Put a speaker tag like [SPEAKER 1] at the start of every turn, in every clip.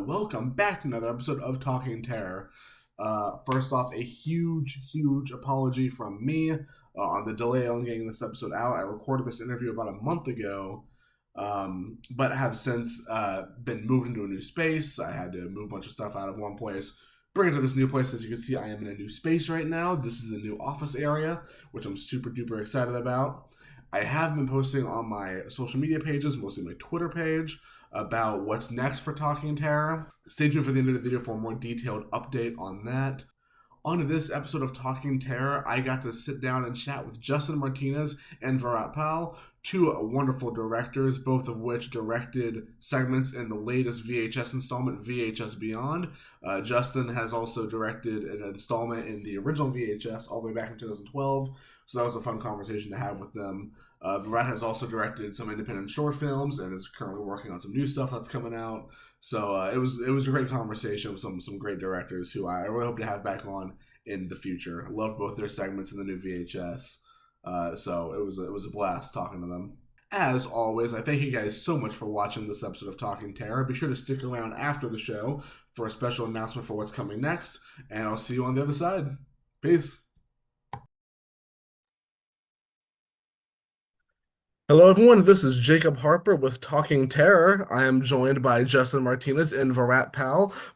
[SPEAKER 1] welcome back to another episode of Talking Terror. First off, a huge apology from me on the delay on getting this episode out. I recorded this interview about a month ago, but have since been moved into a new space. I had to move a bunch of stuff out of one place, bring it to this new place. As you can see, I am in a new space right now. This is the new office area, which I'm super duper excited about. I have been posting on my social media pages, mostly my Twitter page, about what's next for Talking Terror. Stay tuned for the end of the video for a more detailed update on that. On this episode of Talking Terror, I got to sit down and chat with Justin Martinez and Virat, two wonderful directors, both of which directed segments in the latest VHS installment, VHS Beyond. Justin has also directed an installment in the original VHS all the way back in 2012, so that was a fun conversation to have with them. Virat has also directed some independent short films and is currently working on some new stuff that's coming out. So it was a great conversation with some great directors who I really hope to have back on in the future. I love both their segments in the new VHS. So it was a blast talking to them. As always, I thank you guys so much for watching this episode of Talking Terror. Be sure to stick around after the show for a special announcement for what's coming next, and I'll see you on the other side. Peace. Hello, everyone. This is Jacob Harper with Talking Terror. I am joined by Justin Martinez and Virat,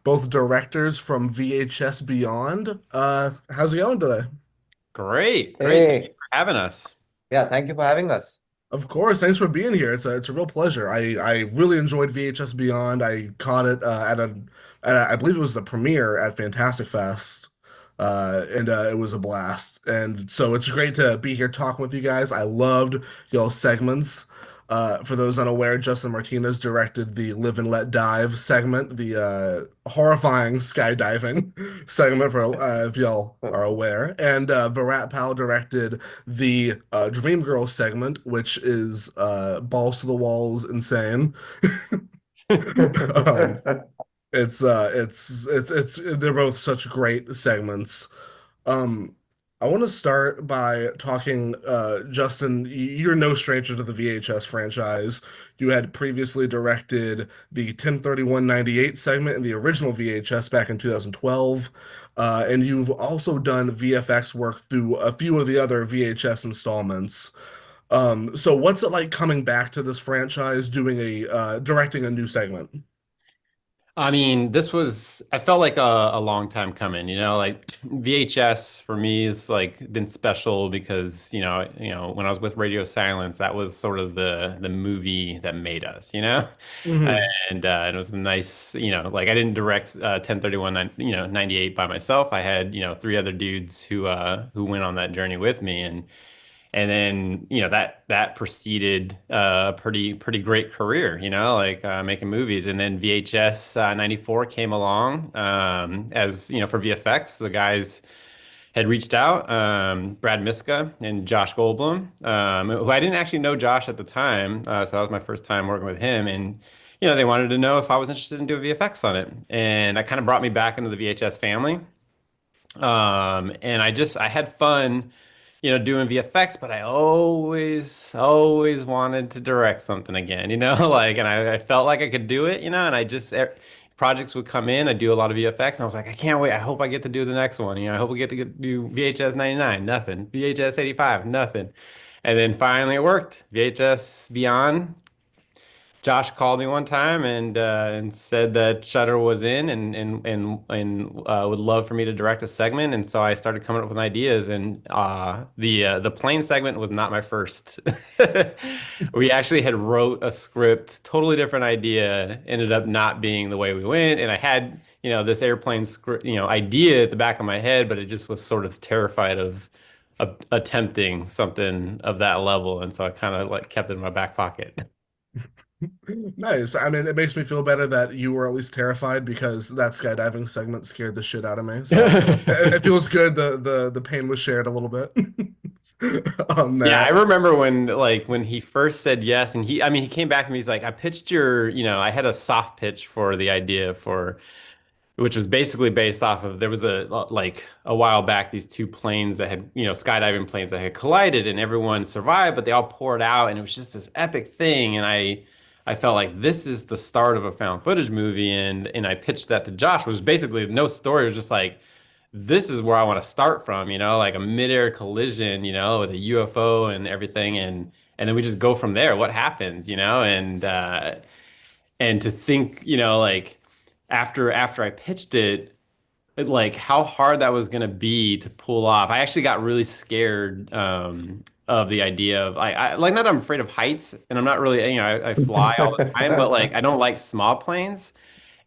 [SPEAKER 1] both directors from VHS Beyond. How's it going today?
[SPEAKER 2] Great. Thank you
[SPEAKER 3] Hey,
[SPEAKER 2] for having us.
[SPEAKER 3] yeah, thank you for having us.
[SPEAKER 1] Of course, thanks for being here. It's a real pleasure. I really enjoyed VHS Beyond. I caught it I believe it was the premiere at Fantastic Fest, and it was a blast. And so it's great to be here talking with you guys. I loved y'all's segments. For those unaware, Justin Martinez directed the Live and Let Dive segment, the horrifying skydiving segment, for if y'all are aware. And Virat Pal directed the Dream Girl segment, which is balls to the walls insane. um, it's they're both such great segments. Um, I want to start by talking, Justin, you're no stranger to the VHS franchise. You had previously directed the 103198 segment in the original VHS back in 2012, and you've also done VFX work through a few of the other VHS installments. So what's it like coming back to this franchise, doing directing a new segment?
[SPEAKER 2] I mean, I felt like a long time coming, like VHS for me is like been special because, when I was with Radio Silence, that was sort of the movie that made us,
[SPEAKER 1] Hmm.
[SPEAKER 2] And it was nice, like I didn't direct 1031, 98 by myself. I had, three other dudes who went on that journey with me and then, that preceded a pretty great career, like making movies. And then VHS 94 came along as, for VFX. The guys had reached out, Brad Miska and Josh Goldblum, who I didn't actually know Josh at the time. So that was my first time working with him. And, they wanted to know if I was interested in doing VFX on it. And that kind of brought me back into the VHS family. And I had fun, doing VFX, but I always wanted to direct something again, like, and I felt like I could do it, and projects would come in, I do a lot of VFX, and I was like, I can't wait. I hope I get to do the next one. I hope we get to do VHS 99, nothing. VHS 85, nothing. And then finally it worked. VHS Beyond. Josh called me one time and said that Shutter was in and would love for me to direct a segment, and so I started coming up with ideas. And the plane segment was not my first. We actually had wrote a script, totally different idea, ended up not being the way we went, and I had this airplane script idea at the back of my head, but it just was sort of terrified of attempting something of that level, and so I kind of like kept it in my back pocket.
[SPEAKER 1] Nice. I mean, it makes me feel better that you were at least terrified because that skydiving segment scared the shit out of me. So it feels good. The pain was shared a little bit on
[SPEAKER 2] Yeah, I
[SPEAKER 1] that.
[SPEAKER 2] remember when he first said yes, and he came back to me, he's like, I pitched I had a soft pitch for the idea for, which was basically based off of, there was a while back, these two planes that had, skydiving planes that had collided and everyone survived, but they all poured out and it was just this epic thing. And I felt like this is the start of a found footage movie, and I pitched that to Josh, which was basically no story. It was just like, this is where I want to start from, like a midair collision, with a UFO and everything, and then we just go from there. What happens, and to think, like after I pitched it, like how hard that was gonna be to pull off. I actually got really scared of the idea of I like not that I'm afraid of heights, and I'm not really, I fly all the time, but like I don't like small planes.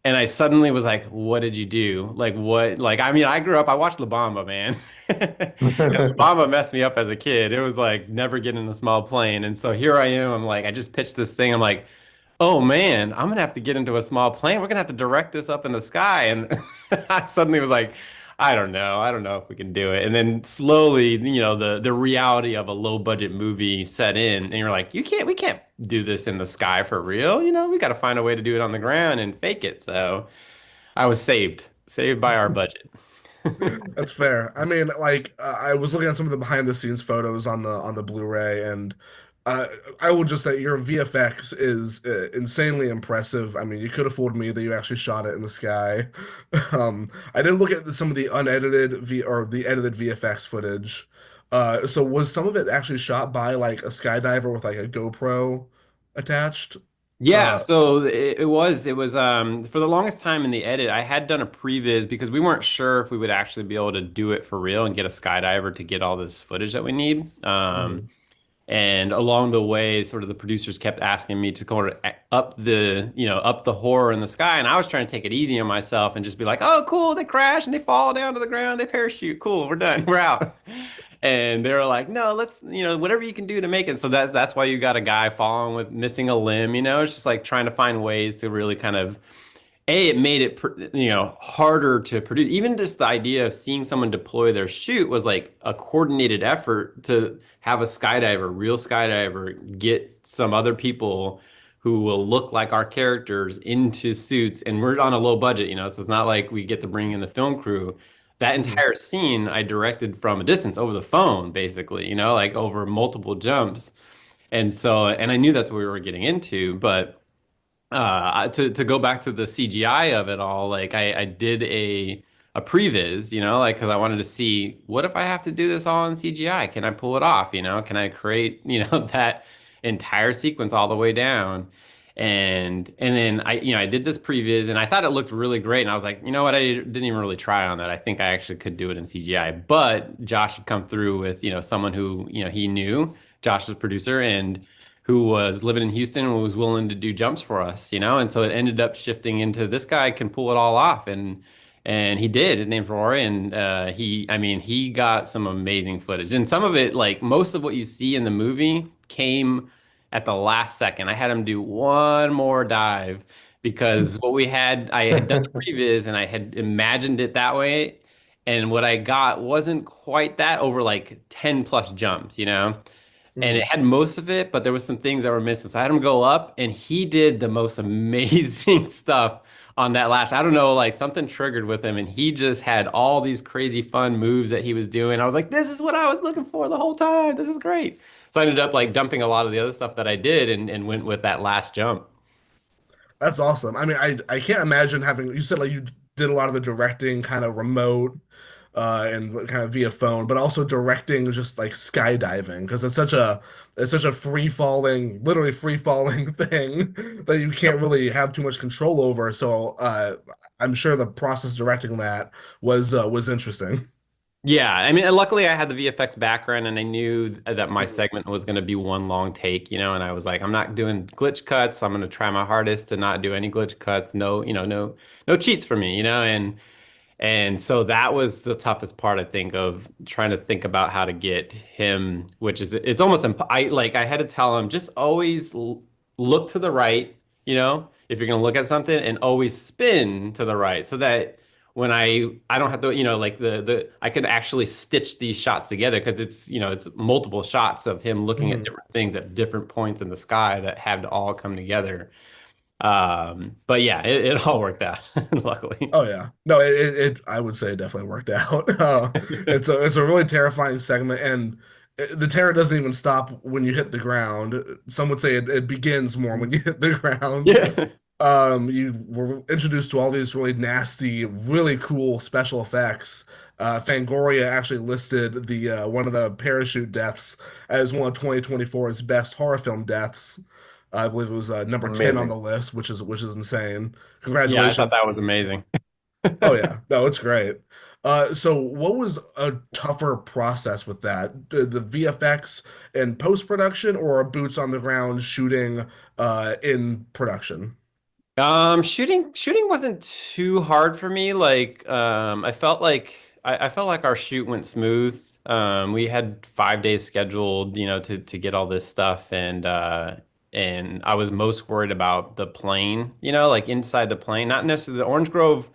[SPEAKER 2] And I suddenly was like, what did you do? Like what? Like I mean, I grew up, I watched La Bamba, man. And La Bamba messed me up as a kid. It was like never getting in a small plane. And so here I am, I'm like, I just pitched this thing. I'm like, oh man, I'm gonna have to get into a small plane. We're gonna have to direct this up in the sky. And I suddenly was like, I don't know if we can do it. And then slowly, the reality of a low budget movie set in, and you're like, we can't do this in the sky for real. We got to find a way to do it on the ground and fake it. So I was saved by our budget.
[SPEAKER 1] That's fair. I mean, like I was looking at some of the behind the scenes photos on the Blu-ray, and uh, I will just say your VFX is insanely impressive. I mean, you could have fooled me that you actually shot it in the sky. I did look at some of the unedited V or the edited VFX footage. So was some of it actually shot by like a skydiver with like a GoPro attached?
[SPEAKER 2] Yeah,
[SPEAKER 1] Uh,
[SPEAKER 2] so it was for the longest time in the edit, I had done a previs because we weren't sure if we would actually be able to do it for real and get a skydiver to get all this footage that we need.
[SPEAKER 1] mhm.
[SPEAKER 2] And along the way, sort of the producers kept asking me to kind of up the horror in the sky. And I was trying to take it easy on myself and just be like, oh, cool, they crash and they fall down to the ground, they parachute. Cool, we're done, we're out. And they were like, no, let's, whatever you can do to make it. So that's why you got a guy falling with missing a limb, it's just like trying to find ways to really kind of it made it harder to produce. Even just the idea of seeing someone deploy their chute was like a coordinated effort to have a skydiver, real skydiver, get some other people who will look like our characters into suits, and we're on a low budget, so it's not like we get to bring in the film crew. That
[SPEAKER 1] Mhm.
[SPEAKER 2] entire scene I directed from a distance over the phone, basically, like over multiple jumps. And I knew that's what we were getting into, but to go back to the CGI of it all, like I did a previs, like because I wanted to see what if I have to do this all in CGI? Can I pull it off? Can I create, that entire sequence all the way down? And then I did this previs and I thought it looked really great. And I was like, you know what? I didn't even really try on that. I think I actually could do it in CGI. But Josh had come through with, someone who, he knew, Josh was a producer, and who was living in Houston and was willing to do jumps for us, and so it ended up shifting into this guy can pull it all off, and he did. His name's Rory, and I mean, he got some amazing footage, and some of it, like most of what you see in the movie, came at the last second. I had him do one more dive because I had done the previs and I had imagined it that way, and what I got wasn't quite that over like 10 plus jumps. And it
[SPEAKER 1] Mhm.
[SPEAKER 2] had most of it, but there was some things that were missing. So I had him go up, and he did the most amazing stuff on that last. I don't know, like something triggered with him, and he just had all these crazy fun moves that he was doing. I was like, this is what I was looking for the whole time. This is great. So I ended up like dumping a lot of the other stuff that I did and went with that last jump.
[SPEAKER 1] That's awesome. I mean, I can't imagine having you said like you did a lot of the directing kind of remote and kind of via phone, but also directing just like skydiving because it's such a free falling, literally free falling thing that you can't really have too much control over. So I'm sure the process directing that was interesting.
[SPEAKER 2] Yeah, I mean, and luckily I had the VFX background and I knew that my segment was going to be one long take, and I was like, I'm not doing glitch cuts. I'm going to try my hardest to not do any glitch cuts. No, no cheats for me, and so that was the toughest part, I think, of trying to think about how to get him, which is it's almost I had to tell him just always look to the right, if you're gonna look at something, and always spin to the right, so that when I don't have to, like the I can actually stitch these shots together because it's multiple shots of him looking at
[SPEAKER 1] Mhm.
[SPEAKER 2] different things at different points in the sky that have to all come together. But yeah, it all worked out, luckily.
[SPEAKER 1] Oh yeah, no, I would say it definitely worked out. It's a really terrifying segment, and the terror doesn't even stop when you hit the ground. Some would say it begins more when you hit the ground.
[SPEAKER 2] Yeah.
[SPEAKER 1] You were introduced to all these really nasty, really cool special effects. Fangoria actually listed the one of the parachute deaths as one of 2024's best horror film deaths. I believe it was number 10 on
[SPEAKER 3] Amazing.
[SPEAKER 1] the list, which is insane.
[SPEAKER 2] Yeah, I thought
[SPEAKER 1] Congratulations.
[SPEAKER 2] that was amazing.
[SPEAKER 1] Oh yeah, no, it's great. So what was a tougher process with that? The VFX and post-production or boots on the ground shooting in production?
[SPEAKER 2] Shooting wasn't too hard for me. Like, I felt like our shoot went smooth. We had 5 days scheduled, to get all this stuff, and I was most worried about the plane, like inside the plane, not necessarily the Orange Grove.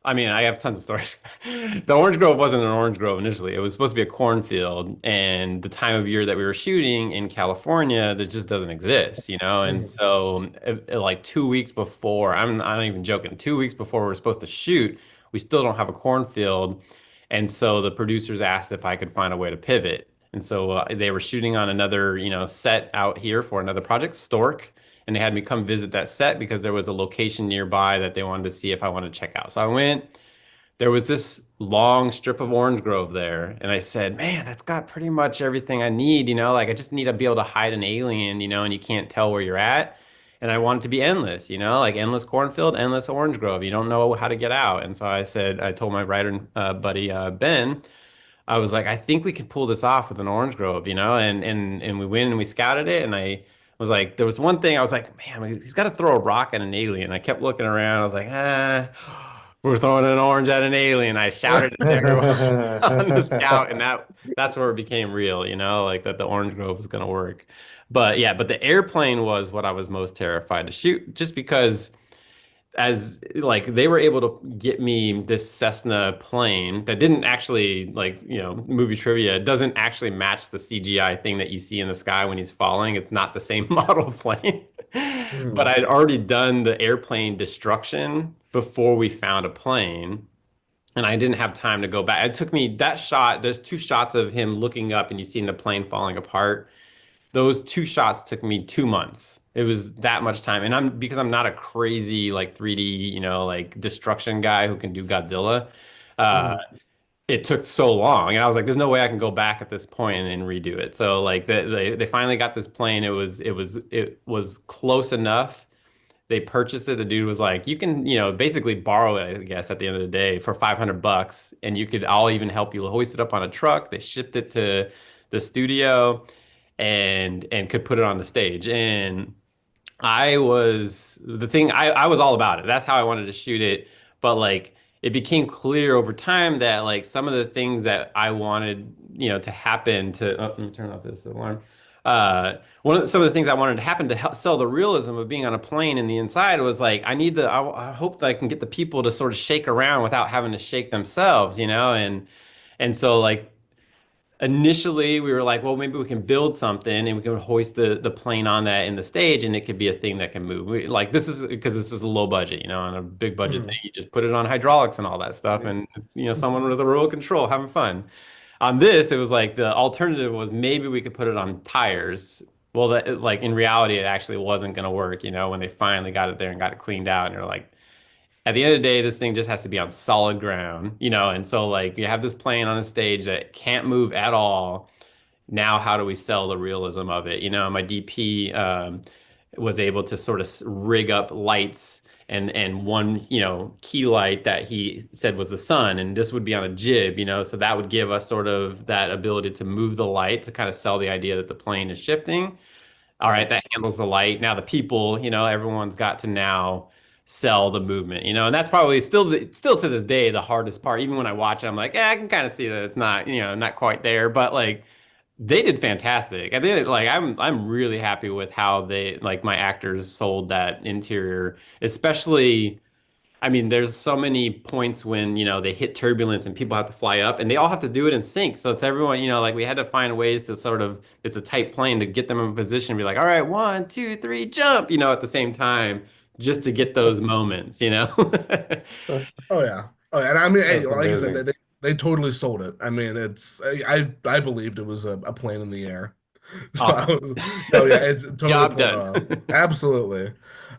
[SPEAKER 2] I mean, I have tons of stories. The orange grove wasn't an orange grove initially. It was supposed to be a cornfield, and the time of year that we were shooting in California, that just doesn't exist, And
[SPEAKER 1] Mhm.
[SPEAKER 2] so, like 2 weeks before, I'm not even joking. 2 weeks before we were supposed to shoot, we still don't have a cornfield, and so the producers asked if I could find a way to pivot. And so they were shooting on another, set out here for another project, Stork, and they had me come visit that set because there was a location nearby that they wanted to see if I wanted to check out. So I went. There was this long strip of orange grove there, and I said, "Man, that's got pretty much everything I need, like I just need to be able to hide an alien, and you can't tell where you're at." And I want it to be endless, like endless cornfield, endless orange grove. You don't know how to get out. And so I told my writer buddy Ben, I was like, I think we could pull this off with an orange grove, and we went and we scouted it, and I was like, there was one thing I was like, man, he's got to throw a rock at an alien. I kept looking around. I was like, we're throwing an orange at an alien. I shouted it to everyone on the scout, and that's where it became real, like that the orange grove was gonna work. But yeah, but the airplane was what I was most terrified to shoot, just because as like they were able to get me this Cessna plane that didn't actually like movie trivia, it doesn't actually match the CGI thing that you see in the sky when he's falling. It's not the same model plane. But
[SPEAKER 1] Mhm.
[SPEAKER 2] I'd already done the airplane destruction before we found a plane, and I didn't have time to go back. It took me that shot. There's two shots of him looking up and you see the plane falling apart. Those two shots took me 2 months. It was that much time. And because I'm not a crazy like 3D, like destruction guy who can do Godzilla. Uh,
[SPEAKER 1] Mhm.
[SPEAKER 2] it took so long. And I was like, there's no way I can go back at this point and redo it. So like they finally got this plane. It was close enough. They purchased it. The dude was like, you can, basically borrow it, I guess, at the end of the day for $500, and I'll even help you hoist it up on a truck. They shipped it to the studio and could put it on the stage. And I was all about it. That's how I wanted to shoot it. But like it became clear over time that like some of the things that I wanted, to happen to let me turn off this alarm. Some of the things I wanted to happen to help sell the realism of being on a plane in the inside was like I hope that I can get the people to sort of shake around without having to shake themselves, and so like initially we were like, well, maybe we can build something and we can hoist the plane on that in the stage and it could be a thing that can move. Like this is because this is a low budget, on a big budget thing.
[SPEAKER 1] Mhm.
[SPEAKER 2] You just put it on hydraulics and all that stuff, and it's, someone with a remote control having fun. On this, it was like the alternative was maybe we could put it on tires. Well, that like in reality, it actually wasn't going to work, when they finally got it there and got it cleaned out, and they're like, at the end of the day, this thing just has to be on solid ground, and so like you have this plane on a stage that can't move at all. Now, how do we sell the realism of it? My DP was able to sort of rig up lights and one, key light that he said was the sun, and this would be on a jib, so that would give us sort of that ability to move the light to kind of sell the idea that the plane is shifting. All right, that
[SPEAKER 1] Nice.
[SPEAKER 2] handles the light. Now the people, everyone's got to now sell the movement, and that's probably still to this day the hardest part. Even when I watch it, I'm like, yeah, I can kind of see that it's not, not quite there, but like they did fantastic. I think like I'm really happy with how they like my actors sold that interior, especially. I mean, there's so many points when, they hit turbulence and people have to fly up and they all have to do it in sync. So it's everyone, like we had to find ways to sort of, it's a tight plane to get them in position and be like, all right, 1, 2, 3, jump, at the same time, just to get those moments.
[SPEAKER 1] Oh yeah. Oh, yeah. And I mean, hey,
[SPEAKER 3] That's
[SPEAKER 1] like I said,
[SPEAKER 3] amazing.
[SPEAKER 1] they totally sold it. I mean, I believed it was a plane in the air. So I
[SPEAKER 2] Awesome.
[SPEAKER 1] was, no, yeah, it's totally
[SPEAKER 2] Job
[SPEAKER 1] pulled
[SPEAKER 2] done.
[SPEAKER 1] off. Absolutely.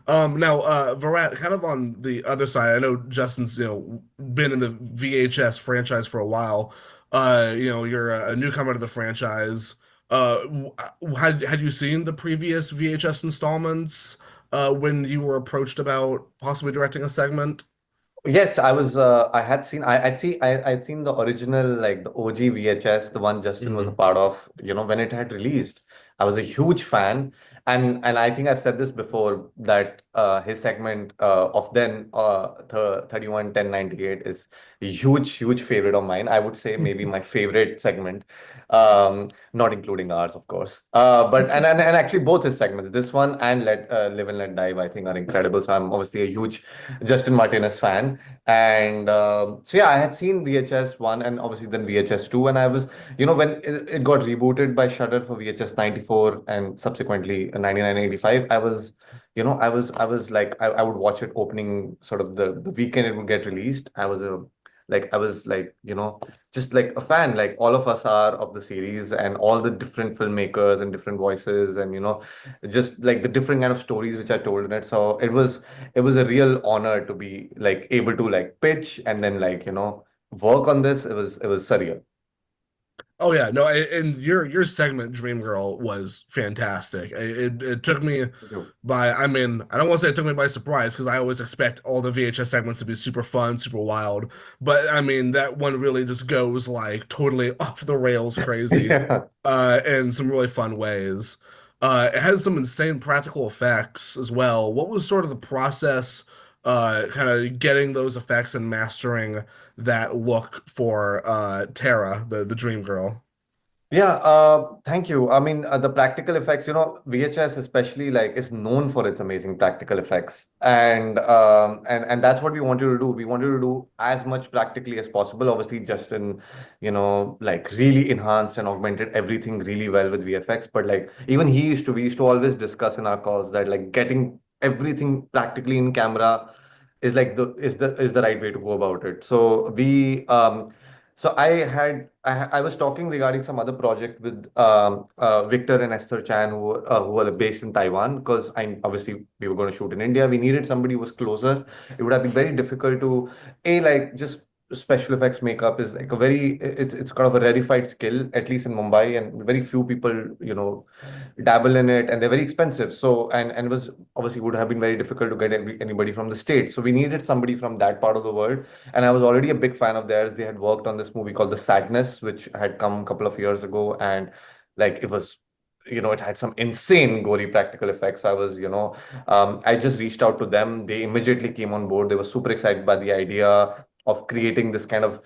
[SPEAKER 1] Now, Virat, kind of on the other side, I know Justin's, been in the VHS franchise for a while. You're a newcomer to the franchise. Had you seen the previous VHS installments when you were approached about possibly directing a segment?
[SPEAKER 3] Yes, I was. I had seen. I'd seen the original, like the OG VHS, the one Justin was a
[SPEAKER 1] Mhm.
[SPEAKER 3] part of. When it had released, I was a huge fan, and I think I've said this before that his segment of then 31 10 98 is a huge favorite of mine. I would say maybe my favorite segment, not including ours, of course. But and actually both his segments, this one and Let Live and Let Dive, I think are incredible. So I'm obviously a huge Justin Martinez fan. And so yeah, I had seen VHS 1 and obviously then VHS 2. And I was, when it got rebooted by Shudder for VHS 94 and subsequently 99 85, I was like, I would watch it opening sort of the weekend it would get released. I was like, just like a fan, like all of us are of the series and all the different filmmakers and different voices and, just like the different kind of stories which are told in it. So it was a real honor to be like able to like pitch and then like work on this. It was surreal.
[SPEAKER 1] Oh yeah, no, and your segment Dream Girl was fantastic. It took me
[SPEAKER 3] Thank you.
[SPEAKER 1] by, I mean, I don't want to say it took me by surprise because I always expect all the VHS segments to be super fun, super wild. But I mean, that one really just goes like totally off the rails crazy,
[SPEAKER 3] Yeah.
[SPEAKER 1] in some really fun ways. It has some insane practical effects as well. What was sort of the process, kind of getting those effects and mastering that look for Tara, the Dream Girl?
[SPEAKER 3] Yeah, thank you. I mean, the practical effects, VHS especially like is known for its amazing practical effects, and that's what we wanted to do. We wanted to do as much practically as possible. Obviously, Justin, like really enhanced and augmented everything really well with VFX. But like even we used to always discuss in our calls that like getting everything practically in camera is like the right way to go about it. So I was talking regarding some other project with Victor and Esther Chan who are based in Taiwan because I obviously we were going to shoot in India. We needed somebody who was closer. It would have been very difficult to like just special effects makeup is like it's kind of a rarefied skill, at least in Mumbai, and very few people dabble in it, and they're very expensive. So and it was obviously would have been very difficult to get anybody from the States. So we needed somebody from that part of the world, and I was already a big fan of theirs. They had worked on this movie called The Sadness, which had come a couple of years ago, and like it was, it had some insane gory practical effects. So I just reached out to them. They immediately came on board. They were super excited by the idea of creating this kind of,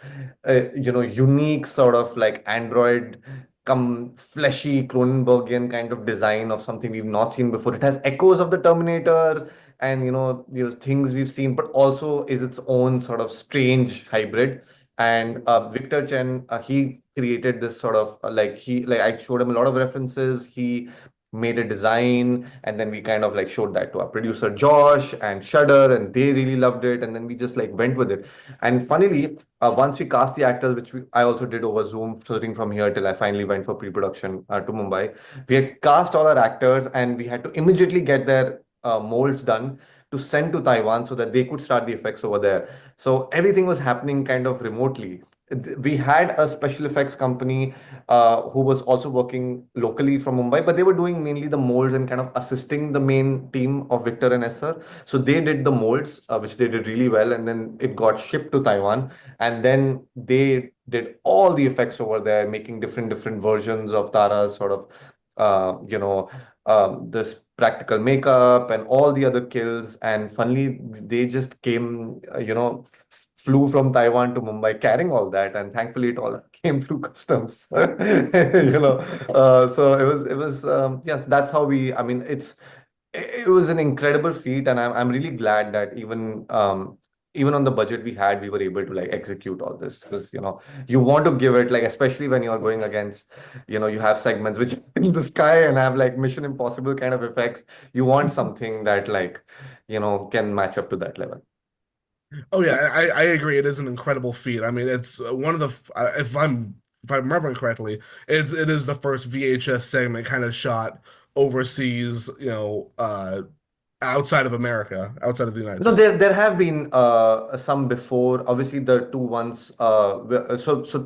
[SPEAKER 3] unique sort of like Android come fleshy Cronenbergian kind of design of something we've not seen before. It has echoes of the Terminator and those things we've seen, but also is its own sort of strange hybrid. And Victor Chen, he created this sort of like I showed him a lot of references. He made a design, and then we kind of like showed that to our producer Josh and Shudder, and they really loved it. And then we just like went with it. And funnily, once we cast the actors, which I also did over Zoom, sitting from here till I finally went for pre-production to Mumbai, we had cast all our actors, and we had to immediately get their molds done to send to Taiwan so that they could start the effects over there. So everything was happening kind of remotely. We had a special effects company who was also working locally from Mumbai, but they were doing mainly the molds and kind of assisting the main team of Victor and Esther. So they did the molds, which they did really well, and then it got shipped to Taiwan, and then they did all the effects over there, making different versions of Tara's sort of, this practical makeup and all the other kills. And funnily, they just came, flew from Taiwan to Mumbai carrying all that, and thankfully it all came through customs. So it was yes, that's how we. I mean, it was an incredible feat, and I'm really glad that even on the budget we had, we were able to like execute all this because you want to give it like, especially when you're going against, you have segments which in the sky and have like Mission Impossible kind of effects. You want something that like can match up to that level.
[SPEAKER 1] Oh yeah, I agree. It is an incredible feat. I mean, it's one of the if I'm remembering correctly, it is the first VHS segment kind of shot overseas, outside of America, outside of the United
[SPEAKER 3] No,
[SPEAKER 1] States.
[SPEAKER 3] there have been some before. Obviously, the two ones. So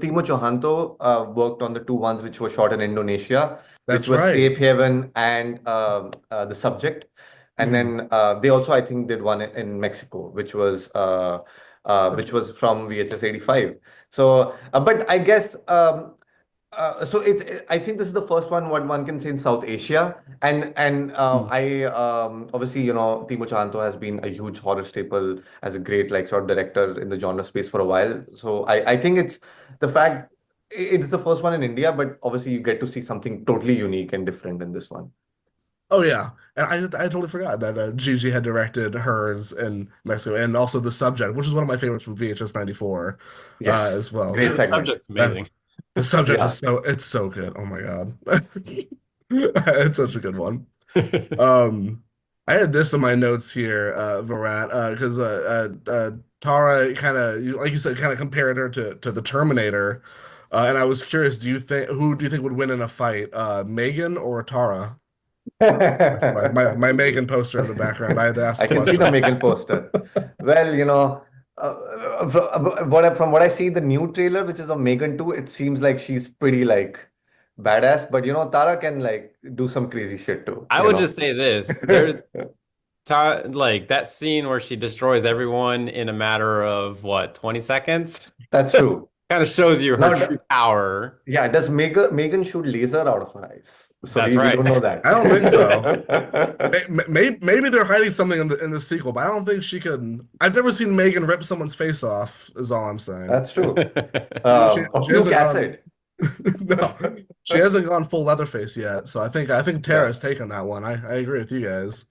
[SPEAKER 3] Timo Johanto worked on the two ones which were shot in Indonesia, which
[SPEAKER 1] That's
[SPEAKER 3] was
[SPEAKER 1] right.
[SPEAKER 3] Safe Haven and The Subject. And
[SPEAKER 1] Mhm.
[SPEAKER 3] then they also, I think, did one in Mexico,
[SPEAKER 1] That's
[SPEAKER 3] which was from VHS 85. So, but I guess so it's I think this is the first one what one can say in South Asia, and
[SPEAKER 1] mm.
[SPEAKER 3] I obviously Timo Chanto has been a huge horror staple as a great like sort of director in the genre space for a while. So I think it's the fact it's the first one in India, but obviously you get to see something totally unique and different in this one.
[SPEAKER 1] Oh yeah, and I totally forgot that Gigi had directed hers in Mexico, and also The Subject, which is one of my favorites from VHS 94,
[SPEAKER 3] Yes,
[SPEAKER 1] as well.
[SPEAKER 3] great
[SPEAKER 2] The
[SPEAKER 3] segment.
[SPEAKER 2] subject's
[SPEAKER 1] Uh,
[SPEAKER 2] amazing.
[SPEAKER 1] the Subject is
[SPEAKER 3] Yeah.
[SPEAKER 1] so good. Oh my God, it's such a good one. Um, I had this in my notes here, Virat, because Tara kind of, like you said, kind of compared her to the Terminator, and I was curious, do you think would win in a fight, Megan or Tara? My Megan poster in the background. I had to ask
[SPEAKER 3] I
[SPEAKER 1] the
[SPEAKER 3] can see the
[SPEAKER 1] question.
[SPEAKER 3] Megan poster. Well, from what I see, the new trailer, which is of Megan 2, it seems like she's pretty like badass. But Tara can like do some crazy shit too.
[SPEAKER 2] I would just say this. Like that scene where she destroys everyone in a matter of what, 20 seconds?
[SPEAKER 3] That's true.
[SPEAKER 2] Kind of shows you her
[SPEAKER 3] Now,
[SPEAKER 2] true power.
[SPEAKER 3] yeah, does Megan shoot laser out of her eyes? So
[SPEAKER 2] That's
[SPEAKER 3] we
[SPEAKER 2] right.
[SPEAKER 3] don't know that.
[SPEAKER 1] I don't think so. Maybe they're hiding something in the sequel, but I don't think she could. I've never seen Megan rip someone's face off, is all I'm saying.
[SPEAKER 3] That's true.
[SPEAKER 1] She
[SPEAKER 3] Puke
[SPEAKER 1] hasn't gone.
[SPEAKER 3] acid.
[SPEAKER 1] No, she hasn't gone full Leatherface yet. So I think
[SPEAKER 3] Yeah.
[SPEAKER 1] Tara's taken that one. I agree with you guys.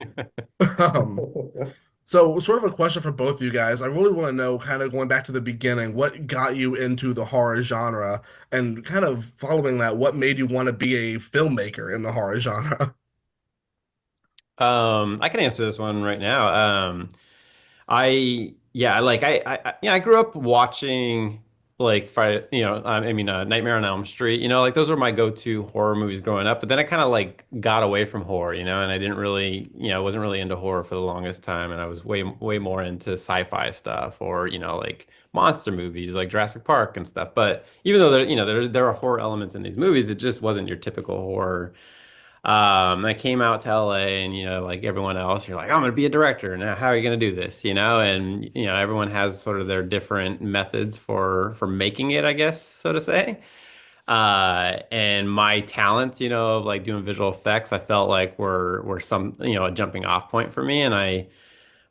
[SPEAKER 1] Um, so sort of a question for both you guys. I really want to know, kind of going back to the beginning, what got you into the horror genre, and kind of following that, what made you want to be a filmmaker in the horror genre?
[SPEAKER 2] I can answer this one right now. Yeah, like I grew up watching like Friday, Nightmare on Elm Street. Like those were my go-to horror movies growing up. But then I kind of like got away from horror, and I didn't really, wasn't really into horror for the longest time, and I was way more into sci-fi stuff or like monster movies like Jurassic Park and stuff. But even though there are horror elements in these movies, it just wasn't your typical horror. I came out to LA and, like everyone else, you're like, I'm going to be a director. Now, how are you going to do this? And, everyone has sort of their different methods for making it, I guess, so to say. And my talents, of like doing visual effects, I felt like were some, a jumping off point for me. And I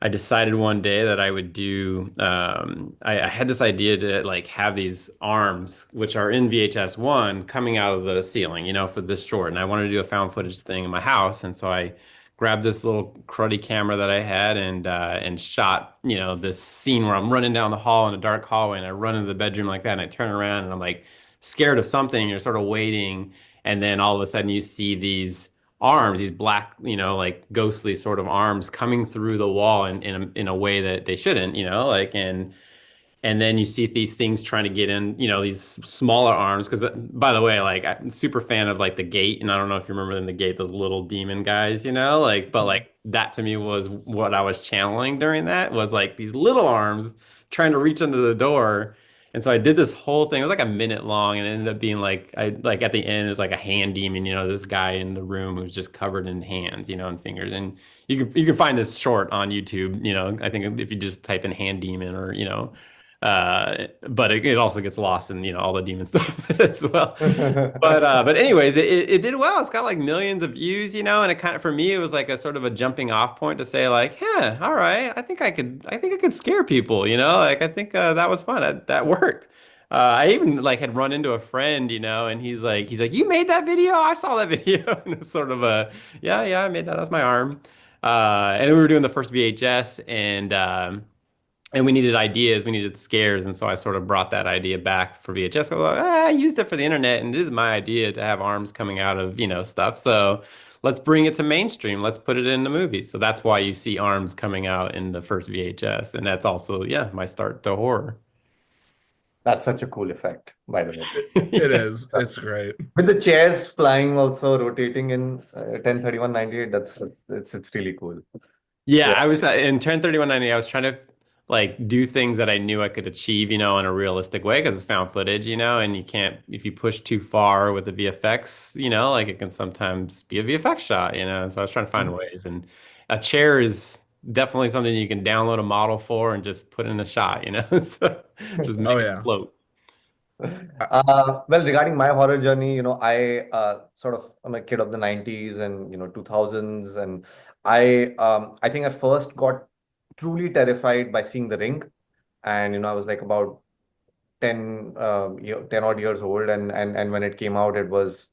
[SPEAKER 2] decided one day that I would do. I had this idea to like have these arms, which are in VHS one, coming out of the ceiling, for this short. And I wanted to do a found footage thing in my house, and so I grabbed this little cruddy camera that I had and shot, this scene where I'm running down the hall in a dark hallway, and I run into the bedroom like that, and I turn around and I'm like scared of something. You're sort of waiting, and then all of a sudden you see these arms, these black, like ghostly sort of arms coming through the wall in a way that they shouldn't, like and then you see these things trying to get in, these smaller arms. Because by the way, like I'm super fan of like the Gate, and I don't know if you remember in the Gate those little demon guys, like but like that to me was what I was channeling during that was like these little arms trying to reach under the door. And so I did this whole thing. It was like a minute long, and it ended up being like I like at the end is like a hand demon, this guy in the room who's just covered in hands, and fingers. And you can find this short on YouTube, I think if you just type in hand demon or but it also gets lost in all the demon stuff as well. But anyways, it did well. It's got like millions of views, and it kind of for me it was like a sort of a jumping off point to say like, yeah, all right, I think I could scare people, like I think that was fun. That worked. I even like had run into a friend, and he's like, you made that video? I saw that video. And it's sort of a yeah, I made that. That's my arm. And we were doing the first VHS, and we needed ideas, we needed scares, and so I sort of brought that idea back for VHS. I used it for the internet, and it is my idea to have arms coming out of stuff. So let's bring it to mainstream. Let's put it in the movies. So that's why you see Arms coming out in the first VHS. And that's also, yeah, my start to horror.
[SPEAKER 3] That's such a cool effect, by the way.
[SPEAKER 1] It
[SPEAKER 2] Yeah.
[SPEAKER 1] is. It's great.
[SPEAKER 3] With the chairs flying also rotating in 103198, it's really cool.
[SPEAKER 2] Yeah,
[SPEAKER 3] Yeah.
[SPEAKER 2] I was in Turn 3190, I was trying to like do things that I knew I could achieve, in a realistic way because it's found footage, and you can't if you push too far with the VFX, like it can sometimes be a VFX shot. So I was trying to find ways, and a chair is definitely something you can download a model for and just put in a shot. So just
[SPEAKER 1] Oh
[SPEAKER 2] make it
[SPEAKER 1] yeah.
[SPEAKER 2] float.
[SPEAKER 3] Well, regarding my horror journey, I sort of am a kid of the 90s and 2000s, and I think I first got truly terrified by seeing The Ring, and I was like about 10 odd years old, and when it came out, it was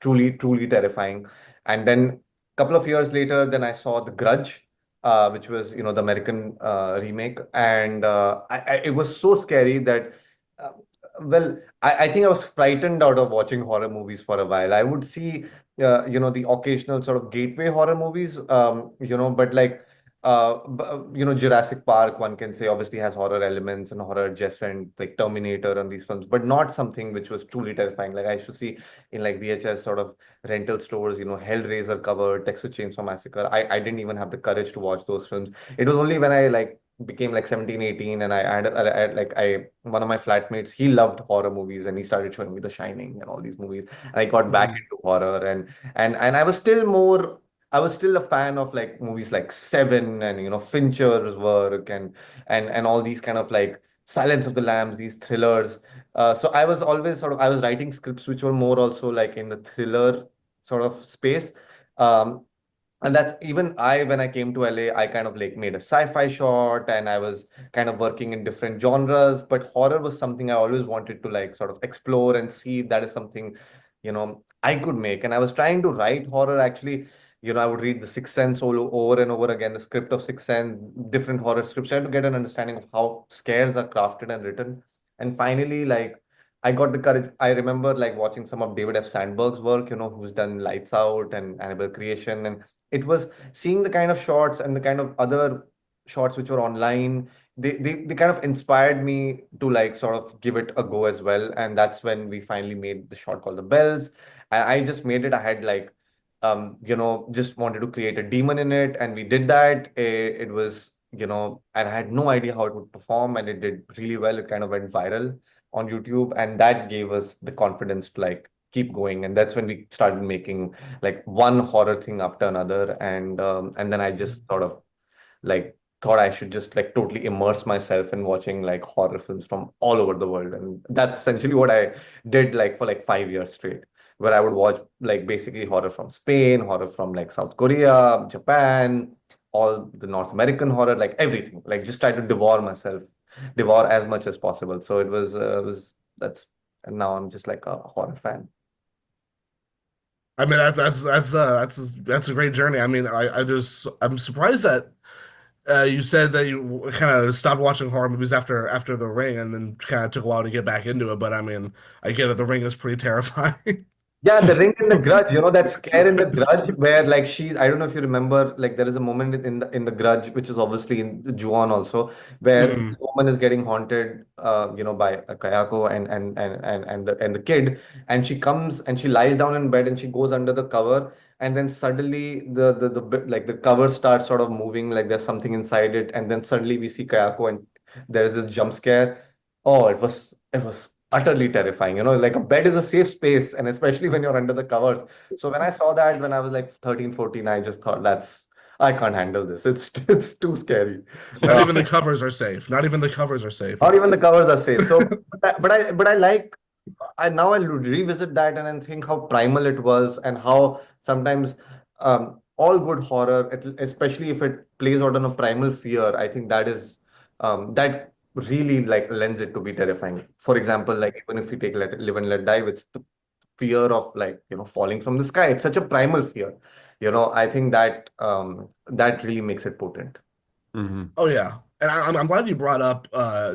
[SPEAKER 3] truly terrifying. And then a couple of years later, then I saw The Grudge, which was the American remake, and it was so scary that. Uh, well, I think I was frightened out of watching horror movies for a while. I would see, the occasional sort of gateway horror movies, but like, Jurassic Park, one can say, obviously has horror elements and horror adjacent, like Terminator and these films, but not something which was truly terrifying. Like I used to see in like VHS sort of rental stores, Hellraiser cover, Texas Chainsaw Massacre. I didn't even have the courage to watch those films. It was only when I like became like 17, 18, and one of my flatmates, he loved horror movies and he started showing me The Shining and all these movies. And I got back
[SPEAKER 1] Mhm.
[SPEAKER 3] into horror, and I was still a fan of like movies like Seven and Fincher's work and all these kind of like Silence of the Lambs, these thrillers. So I was writing scripts which were more also like in the thriller sort of space. Um, and that's even when I came to LA, I kind of like made a sci-fi short and I was kind of working in different genres, but horror was something I always wanted to like sort of explore and see if that is something, I could make. And I was trying to write horror actually. I would read The Sixth Sense all over and over again, the script of Sixth Sense, different horror scripts, trying to get an understanding of how scares are crafted and written. And finally, like I got the courage. I remember like watching some of David F. Sandberg's work, who's done Lights Out and Annabelle Creation, and it was seeing the kind of shots and the kind of other shots which were online. They kind of inspired me to like sort of give it a go as well. And that's when we finally made the short called The Bells. And I just made it. I had like just wanted to create a demon in it, and we did that. It was, and I had no idea how it would perform, and it did really well. It kind of went viral on YouTube, and that gave us the confidence to like keep going. And that's when we started making like one horror thing after another, and then I just sort of like thought I should just like totally immerse myself in watching like horror films from all over the world. And that's essentially what I did like for like 5 years straight, where I would watch like basically horror from Spain, horror from like South Korea, Japan, all the North American horror, like everything. Like just try to devour as much as possible. So it was that's and now I'm just like a horror fan.
[SPEAKER 1] I mean that's a great journey. I mean, I'm surprised that you said that you kind of stopped watching horror movies after The Ring, and then kind of took a while to get back into it. But I mean, I get it. The Ring is pretty terrifying.
[SPEAKER 3] Yeah, The Ring and The Grudge, that scare in The Grudge where like I don't know if you remember, like there is a moment in the Grudge, which is obviously in Ju-on also, where the
[SPEAKER 1] Mhm.
[SPEAKER 3] woman is getting haunted, by a Kayako and the kid, and she comes and she lies down in bed and she goes under the cover, and then suddenly like the cover starts sort of moving, like there's something inside it, and then suddenly we see Kayako and there is this jump scare. Oh, it was utterly terrifying. Like a bed is a safe space, and especially when you're under the covers. So when I saw that when I was like 13, 14, I just thought I can't handle this. It's too scary.
[SPEAKER 1] Not even the covers are safe. Not even the covers are safe.
[SPEAKER 3] Not
[SPEAKER 1] It's
[SPEAKER 3] even the covers are safe. So, but I like I now I revisit that and then think how primal it was and how sometimes all good horror, especially if it plays out on a primal fear, I think that really like lends it to be terrifying. For example, like even if you take Live and Let Die, it's the fear of like falling from the sky. It's such a primal fear. I think that really makes it potent.
[SPEAKER 2] Hmm.
[SPEAKER 1] oh yeah. And I'm glad you brought up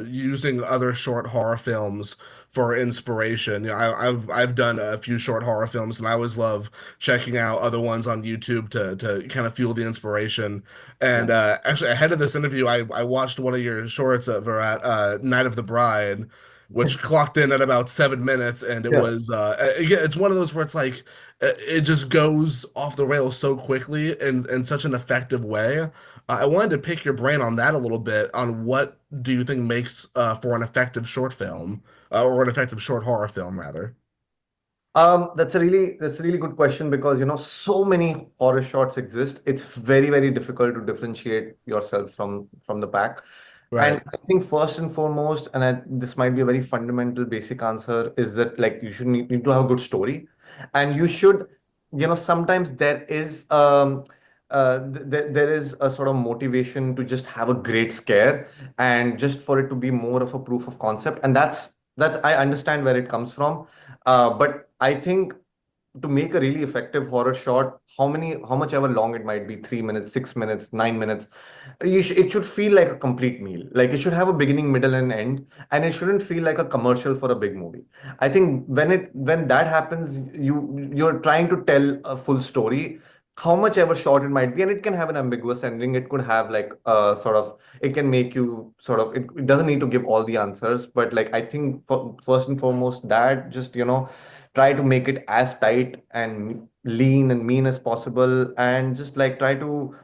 [SPEAKER 1] using other short horror films for inspiration. You know, I've done a few short horror films, and I always love checking out other ones on YouTube to kind of fuel the inspiration.
[SPEAKER 3] Yeah.
[SPEAKER 1] And actually, ahead of this interview, I watched one of your shorts at Virat, Night of the Bride, which clocked in at about 7 minutes, and it
[SPEAKER 3] Yeah.
[SPEAKER 1] was again, it's one of those where it's like it just goes off the rails so quickly in such an effective way. I wanted to pick your brain on that a little bit, on what do you think makes for an effective short film, or an effective short horror film, rather.
[SPEAKER 3] That's a really good question because so many horror shots exist. It's very, very difficult to differentiate yourself from the pack. And
[SPEAKER 1] Right.
[SPEAKER 3] I think first and foremost, and this might be a very fundamental, basic answer, is that like you should need to have a good story, and you should, sometimes there is there is a sort of motivation to just have a great scare and just for it to be more of a proof of concept, and that's I understand where it comes from, but I think to make a really effective horror shot, how much ever long it might be, 3 minutes, 6 minutes, 9 minutes, it should feel like a complete meal. Like it should have a beginning, middle, and end, and it shouldn't feel like a commercial for a big movie. I think when that happens, you're trying to tell a full story, how much ever short it might be, and it can have an ambiguous ending. It could have like sort of it can make you sort of it doesn't need to give all the answers, but like I think first and foremost that just try to make it as tight and lean and mean as possible, and just like try to,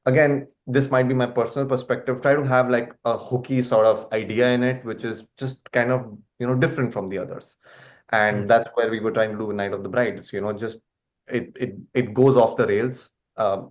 [SPEAKER 3] again, this might be my personal perspective, try to have like a hooky sort of idea in it, which is just kind of, different from the others. And
[SPEAKER 1] Mm.
[SPEAKER 3] that's where we were trying to do with Night of the Brides, just it goes off the rails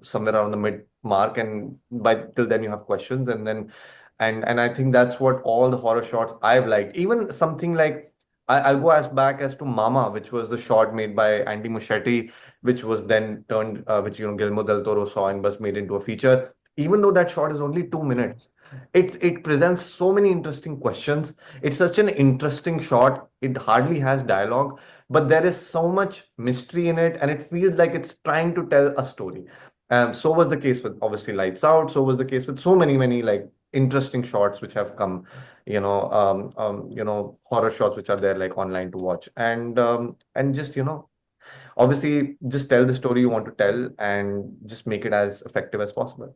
[SPEAKER 3] somewhere around the mid mark, and by till then you have questions, and then and I think that's what all the horror shots I've liked. Even something like I'll go as back as to Mama, which was the shot made by Andy Muschietti, which was then turned, which Guillermo del Toro saw and was made into a feature. Even though that shot is only 2 minutes, it presents so many interesting questions. It's such an interesting shot. It hardly has dialogue, but there is so much mystery in it, and it feels like it's trying to tell a story. So was the case with obviously Lights Out. So was the case with so many, many like interesting shots which have come, horror shots which are there like online to watch, and just obviously just tell the story you want to tell and just make it as effective as possible.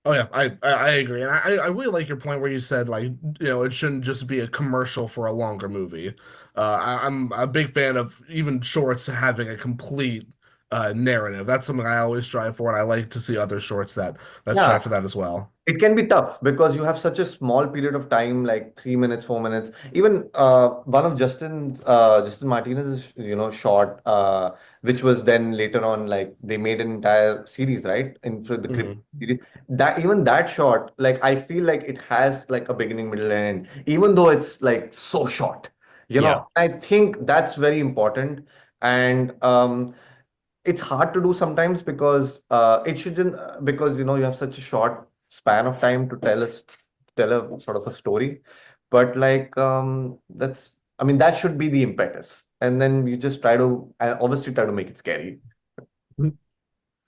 [SPEAKER 1] Oh yeah, I agree, and I really like your point where you said like it shouldn't just be a commercial for a longer movie. I'm a big fan of even shorts having a complete narrative. That's something I always strive for, and I like to see other shorts that
[SPEAKER 3] Yeah.
[SPEAKER 1] strive for that as well.
[SPEAKER 3] It can be tough because you have such a small period of time, like 3 minutes, 4 minutes. Even one of Justin Martinez's, shot, which was then later on, like they made an entire series, right? In for the Crypt
[SPEAKER 1] Hmm.
[SPEAKER 3] series. That even that shot, like I feel like it has like a beginning, middle, and end, even though it's like so short.
[SPEAKER 2] Yeah.
[SPEAKER 3] I think that's very important. And it's hard to do sometimes because it shouldn't because you have such a short span of time to tell a sort of a story, but like that's I mean that should be the impetus, and then you just try to obviously try to make it scary.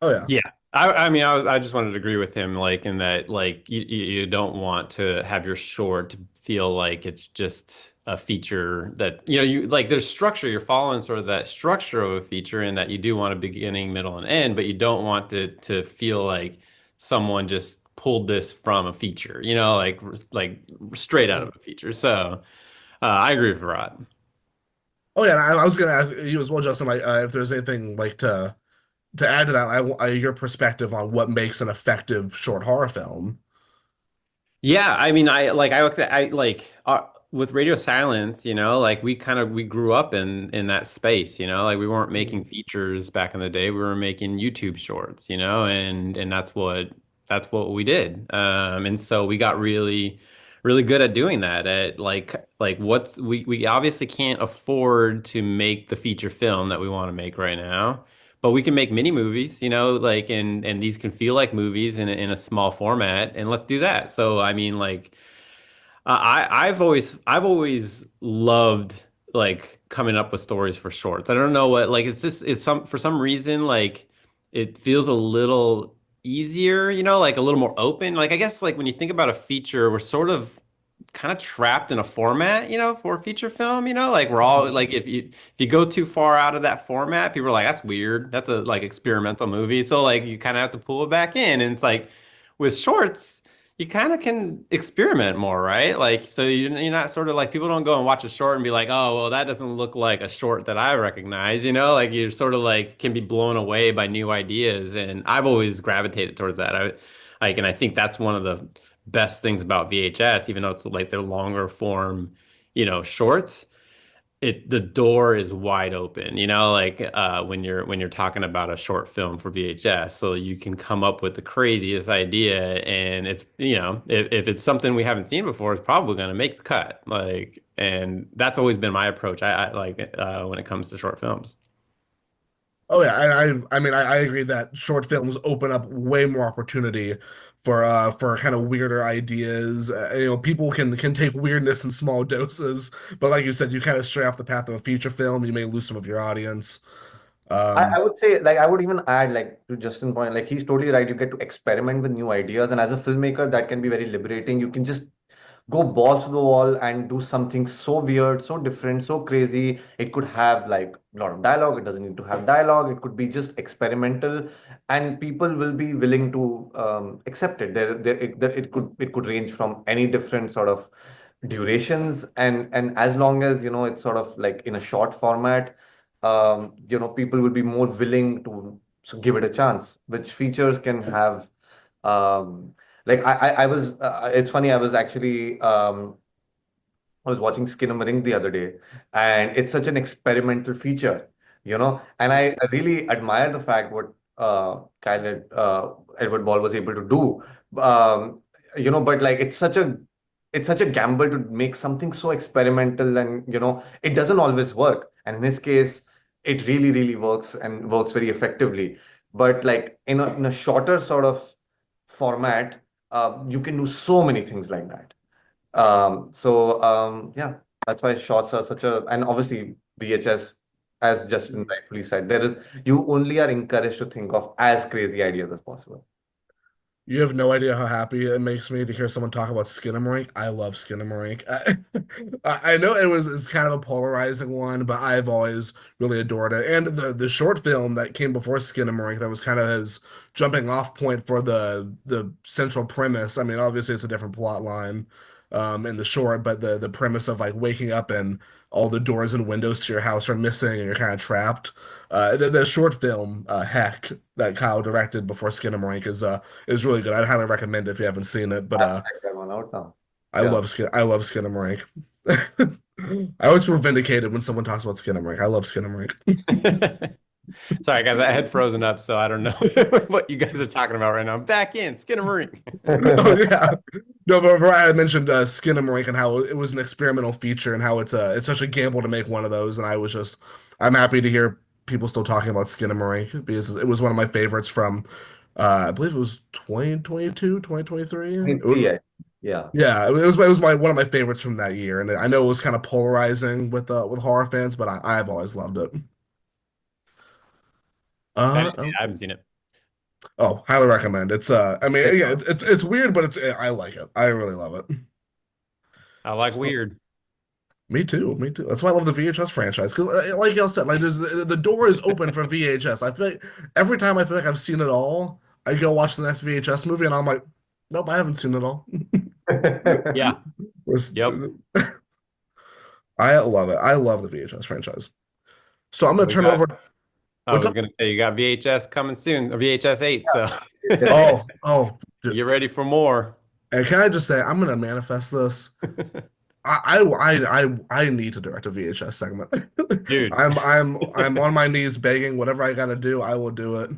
[SPEAKER 1] Oh yeah.
[SPEAKER 2] Yeah. I mean, I just wanted to agree with him, like in that, like you don't want to have your short feel like it's just a feature that, you like there's structure, you're following sort of that structure of a feature in that you do want a beginning, middle, and end, but you don't want to feel like someone just pulled this from a feature, like straight out of a feature. So I agree with Rod.
[SPEAKER 1] Oh yeah, I was gonna ask you as well, Justin, like if there's anything like to add to that, your perspective on what makes an effective short horror film.
[SPEAKER 2] Yeah, I mean, I looked at I like with Radio Silence, like we grew up in that space, like we weren't making features back in the day. We were making YouTube shorts, and that's what we did. And so we got really really good at doing that. At like what's we obviously can't afford to make the feature film that we want to make right now. But we can make mini movies, like and these can feel like movies in a small format, and let's do that. So I mean, like I've always loved like coming up with stories for shorts. I don't know what like it's just it's some for some reason like it feels a little easier, like a little more open. Like I guess like when you think about a feature, we're sort of kind of trapped in a format, for a feature film, like we're all
[SPEAKER 1] Mhm.
[SPEAKER 2] like if you go too far out of that format, people are like, that's weird. That's a like experimental movie. So like you kind of have to pull it back in. And it's like with shorts, you kind of can experiment more, right? Like so you're not sort of like people don't go and watch a short and be like, oh, well, that doesn't look like a short that I recognize, like you're sort of like can be blown away by new ideas. And I've always gravitated towards that. And I think that's one of the best things about VHS, even though it's like their longer form, shorts. The door is wide open, like when you're talking about a short film for VHS, so you can come up with the craziest idea, and it's if it's something we haven't seen before, it's probably going to make the cut. Like, and that's always been my approach. I like when it comes to short films.
[SPEAKER 1] Oh yeah, I mean I agree that short films open up way more opportunity for kind of weirder ideas. People can take weirdness in small doses, but like you said, you kind of stray off the path of a feature film, you may lose some of your audience.
[SPEAKER 3] I
[SPEAKER 1] Um,
[SPEAKER 3] would say, like, I would even add, like, to Justin's point, like, he's totally right. You get to experiment with new ideas. And as a filmmaker, that can be very liberating. You can just go balls to the wall and do something so weird, so different, so crazy. It could have, like, a lot of dialogue. It doesn't need to have dialogue. It could be just experimental. And people will be willing to accept it. It could range from any different sort of durations. And as long as, it's sort of like in a short format, people will be more willing to give it a chance, which features can have. Um, like I was, it's funny. I was watching Skinnamarink the other day, and it's such an experimental feature, and I really admire the fact what Edward Ball was able to do. Um, but like it's such a gamble to make something so experimental, and it doesn't always work. And in his case, it really, really works and works very effectively. But like in a shorter sort of format, you can do so many things like that. Yeah, that's why shorts are such a, and obviously VHS, as Justin rightfully said, you only are encouraged to think of as crazy ideas as possible.
[SPEAKER 1] You have no idea how happy it makes me to hear someone talk about Skinamarink. I love Skinamarink. I know it's kind of a polarizing one, but I've always really adored it. And the short film that came before Skinamarink that was kind of his jumping off point for the central premise. I mean, obviously it's a different plot line in the short, but the premise of like waking up and all the doors and windows to your house are missing and you're kind of trapped. The short film, Heck, that Kyle directed before Skinamarink is really good. I'd highly recommend it if you haven't seen it. But
[SPEAKER 3] I'll check that one out now. Yeah.
[SPEAKER 1] I love Skinamarink. I always feel vindicated when someone talks about Skinamarink. I love Skinamarink.
[SPEAKER 2] Sorry, guys, I had frozen up, so I don't know what you guys are talking about right now. I'm back in Skinnamarink.
[SPEAKER 1] Oh yeah, no, but Mariah had mentioned Skinamarink and how it was an experimental feature and how it's such a gamble to make one of those. And I'm happy to hear people still talking about Skinamarink because it was one of my favorites from I believe it was 2022, 2023. It was
[SPEAKER 3] Yeah. Yeah.
[SPEAKER 1] Yeah, it was my one of my favorites from that year, and I know it was kind of polarizing with horror fans, but I've always loved it.
[SPEAKER 2] I didn't see
[SPEAKER 1] Oh,
[SPEAKER 2] it. I haven't seen it.
[SPEAKER 1] oh, highly recommend. I mean,
[SPEAKER 3] Check it
[SPEAKER 1] yeah,
[SPEAKER 3] out.
[SPEAKER 1] it's weird, but I like it. I really love it.
[SPEAKER 2] I like
[SPEAKER 1] So,
[SPEAKER 2] weird.
[SPEAKER 1] me too, me too. That's why I love the VHS franchise because, like y'all said, like the door is open for VHS. I feel like every time I feel like I've seen it all, I go watch the next VHS movie, and I'm like, nope, I haven't seen it all.
[SPEAKER 2] Yeah. Yep.
[SPEAKER 1] I love it. I love the VHS franchise. So I'm
[SPEAKER 2] And
[SPEAKER 1] gonna
[SPEAKER 2] we
[SPEAKER 1] turn it
[SPEAKER 2] got,
[SPEAKER 1] over.
[SPEAKER 2] I
[SPEAKER 1] What's
[SPEAKER 2] was
[SPEAKER 1] up?
[SPEAKER 2] gonna say you got VHS coming soon, or VHS 8, so
[SPEAKER 1] Oh, dude.
[SPEAKER 2] get ready for more.
[SPEAKER 1] And can I just say, I'm gonna manifest this. I need to direct a VHS segment.
[SPEAKER 2] Dude,
[SPEAKER 1] I'm on my knees begging. Whatever I gotta do, I will do it.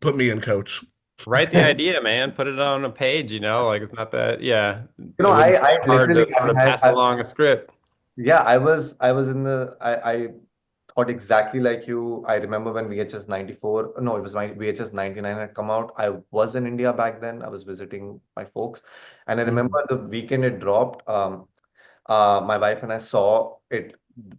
[SPEAKER 1] Put me in, coach.
[SPEAKER 2] write the idea, man. Put it on a page, like it's not that, yeah. It
[SPEAKER 3] I,
[SPEAKER 2] wouldn't be
[SPEAKER 3] I
[SPEAKER 2] that hard
[SPEAKER 3] literally,
[SPEAKER 2] to sort of pass along a script.
[SPEAKER 3] yeah, I was I thought exactly like you. I remember when VHS 94, no, it was my VHS 99 had come out. I was in India back then. I was visiting my folks. And I
[SPEAKER 1] Mhm.
[SPEAKER 3] remember the weekend it dropped. My wife and I saw it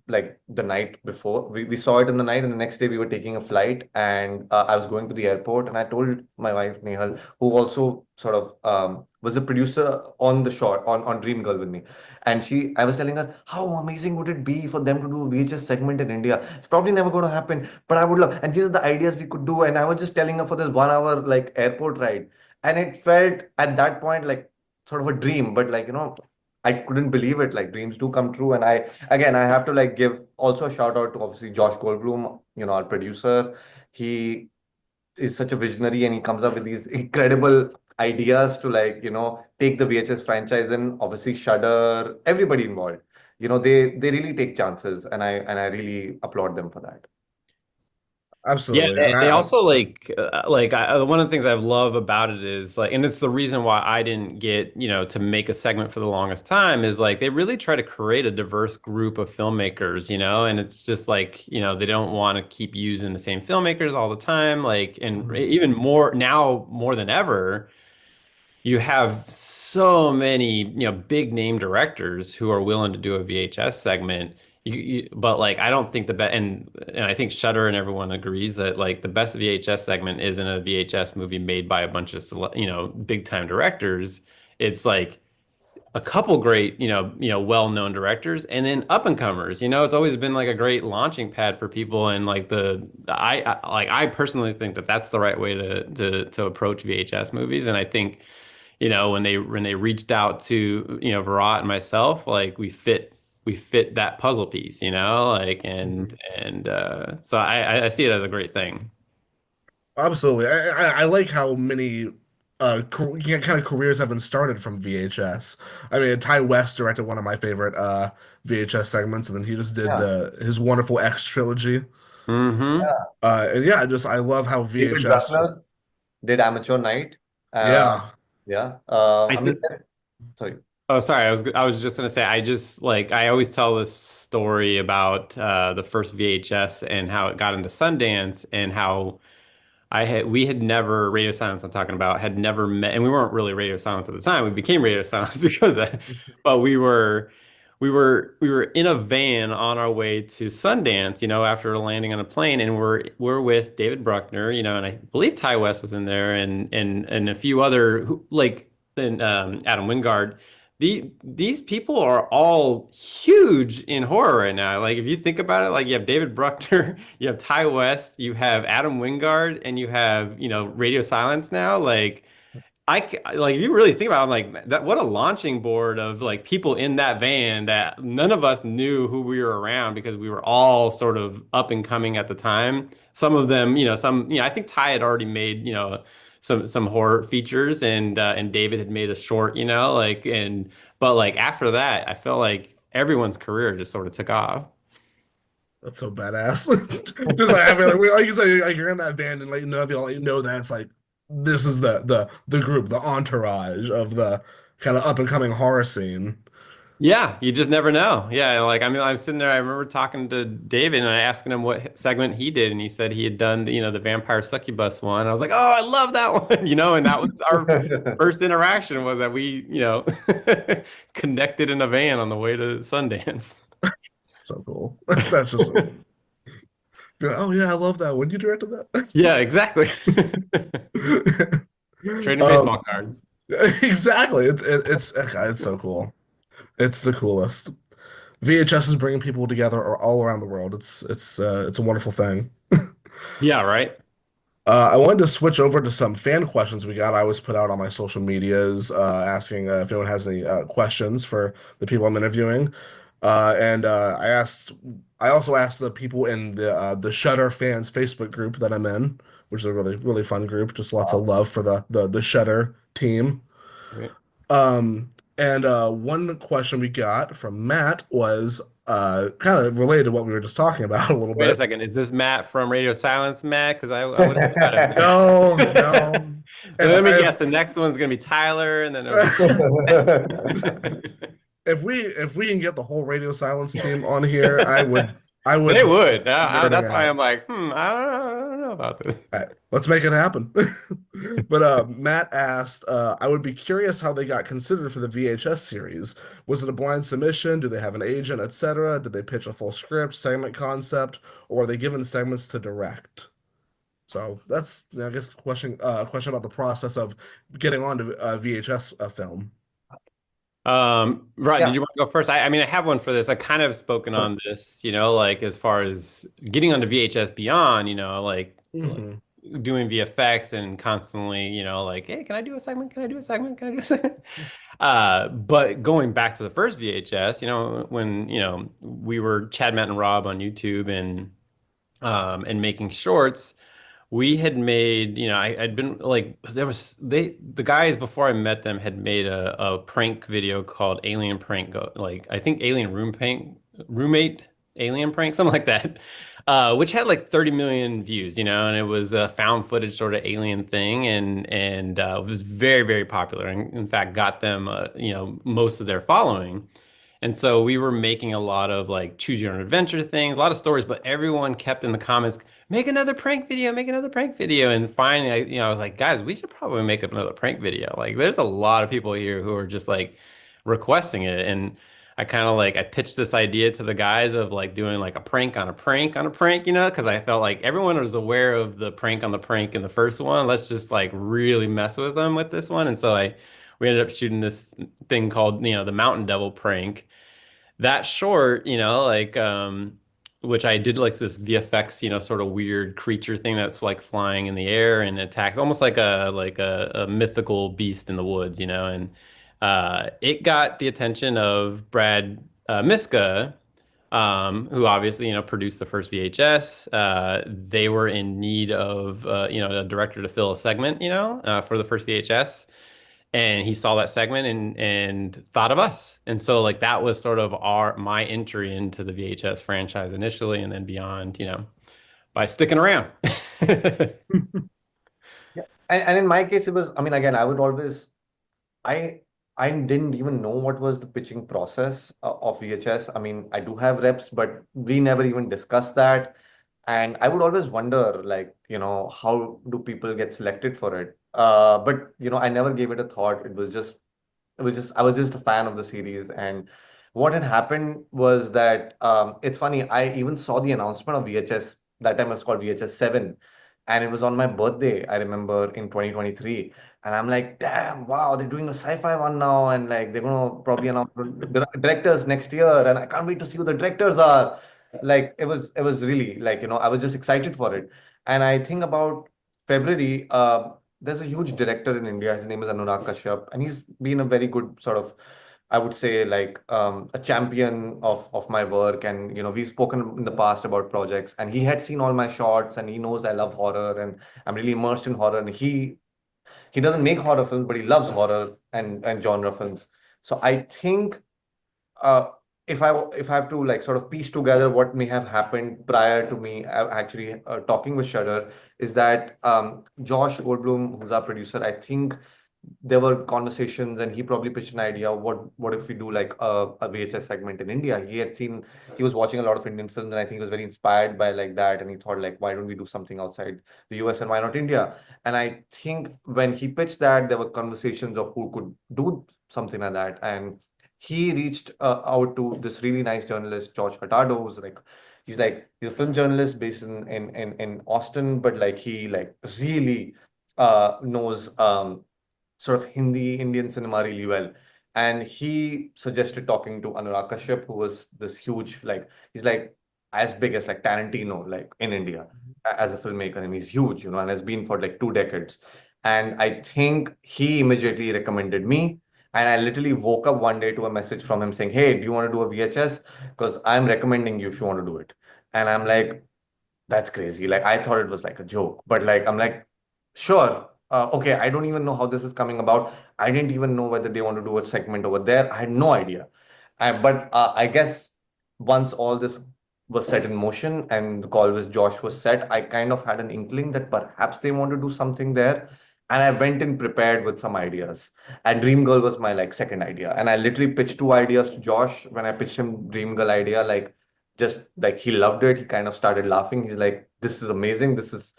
[SPEAKER 3] like the night before. We saw it in the night, and the next day we were taking a flight, and I was going to the airport, and I told my wife Nehal, who also sort of was a producer on the short on Dream Girl with me, and I was telling her how amazing would it be for them to do a VHS segment in India. It's probably never going to happen, but I would love, and these are the ideas we could do. And I was just telling her for this 1 hour like airport ride, and it felt at that point like sort of a dream, but like I couldn't believe it. Like dreams do come true. And I have to like give also a shout out to obviously Josh Goldblum, our producer. He is such a visionary and he comes up with these incredible ideas to like, take the VHS franchise and obviously Shudder, everybody involved. They really take chances and I really applaud them for that.
[SPEAKER 2] Yeah,
[SPEAKER 1] Absolutely. And
[SPEAKER 2] they also one of the things I love about it is like, and it's the reason why I didn't get, to make a segment for the longest time is like they really try to create a diverse group of filmmakers, and it's just like, they don't want to keep using the same filmmakers all the time, like, and even more now more than ever you have so many, big name directors who are willing to do a VHS segment. But like, I don't think and I think Shudder and everyone agrees that like the best VHS segment isn't a VHS movie made by a bunch of, big time directors. It's like a couple great, well-known directors and then up and comers. It's always been like a great launching pad for people. And like I personally think that that's the right way to approach VHS movies. And I think when they reached out to Virat and myself, like we fit that puzzle piece, like and so I see it as a great thing.
[SPEAKER 1] absolutely. I like how many kind of careers have been started from VHS. I mean, Ty West directed one of my favorite VHS segments, and then he just did
[SPEAKER 3] Yeah.
[SPEAKER 1] the his wonderful X trilogy.
[SPEAKER 3] Yeah.
[SPEAKER 1] And yeah, just I love how
[SPEAKER 3] David
[SPEAKER 1] VHS just
[SPEAKER 3] Bruckner did Amateur Night.
[SPEAKER 1] yeah.
[SPEAKER 3] Yeah.
[SPEAKER 2] I
[SPEAKER 3] I mean,
[SPEAKER 2] see.
[SPEAKER 3] sorry.
[SPEAKER 2] Oh, sorry. I was just gonna say I just like I always tell this story about the first VHS and how it got into Sundance and how we had never Radio Silence I'm talking about had never met and we weren't really Radio Silence at the time. We became Radio Silence because of that. But we were in a van on our way to Sundance, after landing on a plane and we're with David Bruckner, and I believe Ty West was in there and a few other and Adam Wingard. These people are all huge in horror right now. Like if you think about it, like you have David Bruckner, you have Ty West, you have Adam Wingard, and you have, Radio Silence now. Like if you really think about it, like that, what a launching board of like people in that van that none of us knew who we were around because we were all sort of up and coming at the time. Some of them, I think Ty had already made, some horror features and David had made a short, but like after that, I felt like everyone's career just sort of took off.
[SPEAKER 1] That's so badass. Just like I mean, like you said, like you're in that band and like you know that it's like this is the group, the entourage of the kind of up and coming horror scene.
[SPEAKER 2] Yeah, you just never know. Yeah, like I mean, I was sitting there. I remember talking to David and I asking him what segment he did, and he said he had done, the vampire succubus one. I was like, oh, I love that one, and that was our first interaction was that we, connected in a van on the way to Sundance.
[SPEAKER 1] So cool. That's just so cool. You're like, oh yeah, I love that. When you directed that?
[SPEAKER 2] Yeah, exactly. Trading
[SPEAKER 1] Um,
[SPEAKER 2] baseball cards.
[SPEAKER 1] exactly. It's so cool. It's the coolest. VHS is bringing people together all around the world. It's a wonderful thing.
[SPEAKER 2] Yeah, right.
[SPEAKER 1] I wanted to switch over to some fan questions we got. I was put out on my social medias asking if anyone has any questions for the people I'm interviewing. And I also asked the people in the Shudder fans Facebook group that I'm in, which is a really, really fun group. Just lots of
[SPEAKER 3] Wow.
[SPEAKER 1] love for the Shudder team.
[SPEAKER 2] Right.
[SPEAKER 1] And one question we got from Matt was kind of related to what we were just talking about a little
[SPEAKER 2] Wait a
[SPEAKER 1] bit.
[SPEAKER 2] second. Is this Matt from Radio Silence, Matt? Because I would have thought it.
[SPEAKER 1] No, no.
[SPEAKER 2] Let me
[SPEAKER 1] If,
[SPEAKER 2] guess. The next one's gonna be Tyler, and then it'll
[SPEAKER 1] if we can get the whole Radio Silence team on here, I would
[SPEAKER 2] They would.
[SPEAKER 1] nerding
[SPEAKER 2] That's why
[SPEAKER 1] out.
[SPEAKER 2] I'm like, I don't know about this.
[SPEAKER 1] All right, let's make it happen. But Matt asked, I would be curious how they got considered for the VHS series. Was it a blind submission? Do they have an agent, etc.? Did they pitch a full script, segment concept, or are they given segments to direct? So that's, I guess, question about the process of getting onto VHS film.
[SPEAKER 2] Right.
[SPEAKER 3] Yeah.
[SPEAKER 2] Did you want to go first? I mean, I have one for this. I kind of spoken on this, like as far as getting onto VHS Beyond, like
[SPEAKER 1] Hmm.
[SPEAKER 2] doing VFX and constantly, like, hey, can I do a segment? Can I do a segment? Can I do a segment? But going back to the first VHS, when, we were Chad, Matt, and Rob on YouTube and making shorts. We had made, I'd been like, the guys before I met them had made a prank video called Alien Prank, like, I think Alien Roommate Alien Prank, something like that, which had like 30 million views, and it was a found footage sort of alien thing. And it was very, very popular. And in fact, got them, most of their following. And so we were making a lot of like choose your own adventure things, a lot of stories, but everyone kept in the comments, make another prank video, make another prank video. And finally, I was like, guys, we should probably make up another prank video. Like, there's a lot of people here who are just like requesting it. And I kind of like, I pitched this idea to the guys of like doing like a prank on a prank on a prank, because I felt like everyone was aware of the prank on the prank in the first one. Let's just like really mess with them with this one. And so we ended up shooting this thing called, the Mountain Devil prank. That short, which I did like this VFX, sort of weird creature thing that's like flying in the air and attacks almost like a mythical beast in the woods, and it got the attention of Brad Miska, who obviously, produced the first VHS. They were in need of a director to fill a segment, for the first VHS, and he saw that segment and thought of us. And so like that was sort of my entry into the VHS franchise initially, and then beyond, by sticking around.
[SPEAKER 3] Yeah. And in my case, it was, I mean, again, I would always, I I didn't even know what was the pitching process of VHS. I mean, I do have reps, but we never even discussed that. And I would always wonder, like, how do people get selected for it? But I never gave it a thought. It was just I was just a fan of the series. And what had happened was that it's funny, I even saw the announcement of VHS. That time it was called VHS 7. And it was on my birthday, I remember, in 2023. And I'm like, damn, wow, they're doing a sci-fi one now. And like they're gonna probably announce the directors next year. And I can't wait to see who the directors are. Like it was really like, I was just excited for it. And I think about February, there's a huge director in India. His name is Anurag Kashyap, and he's been a very good sort of, I would say, like a champion of my work. And we've spoken in the past about projects, and he had seen all my shots, and he knows I love horror, and I'm really immersed in horror. And he doesn't make horror films, but he loves horror and genre films. So I think uh, if I have to like sort of piece together what may have happened prior to me actually talking with Shudder, is that Josh Goldblum, who's our producer, I think there were conversations, and he probably pitched an idea. What if we do like a VHS segment in India? He was watching a lot of Indian films, and I think he was very inspired by like that, and he thought like, why don't we do something outside the US, and why not India? And I think when he pitched that, there were conversations of who could do something like that. And he reached out to this really nice journalist, George Hurtado, who's like, he's a film journalist based in Austin, but like he like really knows sort of Hindi Indian cinema really well. And he suggested talking to Anurag Kashyap, who was this huge, like, he's like as big as like Tarantino, like in India as a filmmaker. And he's huge, and has been for like 2 decades. And I think he immediately recommended me. And I literally woke up one day to a message from him saying, hey, do you want to do a VHS? Because I'm recommending you if you want to do it. And I'm like, that's crazy. Like, I thought it was like a joke, but like, I'm like, sure. Okay, I don't even know how this is coming about. I didn't even know whether they want to do a segment over there. I had no idea. But I guess once all this was set in motion and the call with Josh was set, I kind of had an inkling that perhaps they want to do something there. And I went in prepared with some ideas. And Dream Girl was my like second idea. And I literally pitched two ideas to Josh when I pitched him Dream Girl idea. Like, just like he loved it. He kind of started laughing. He's like, "This is amazing. This is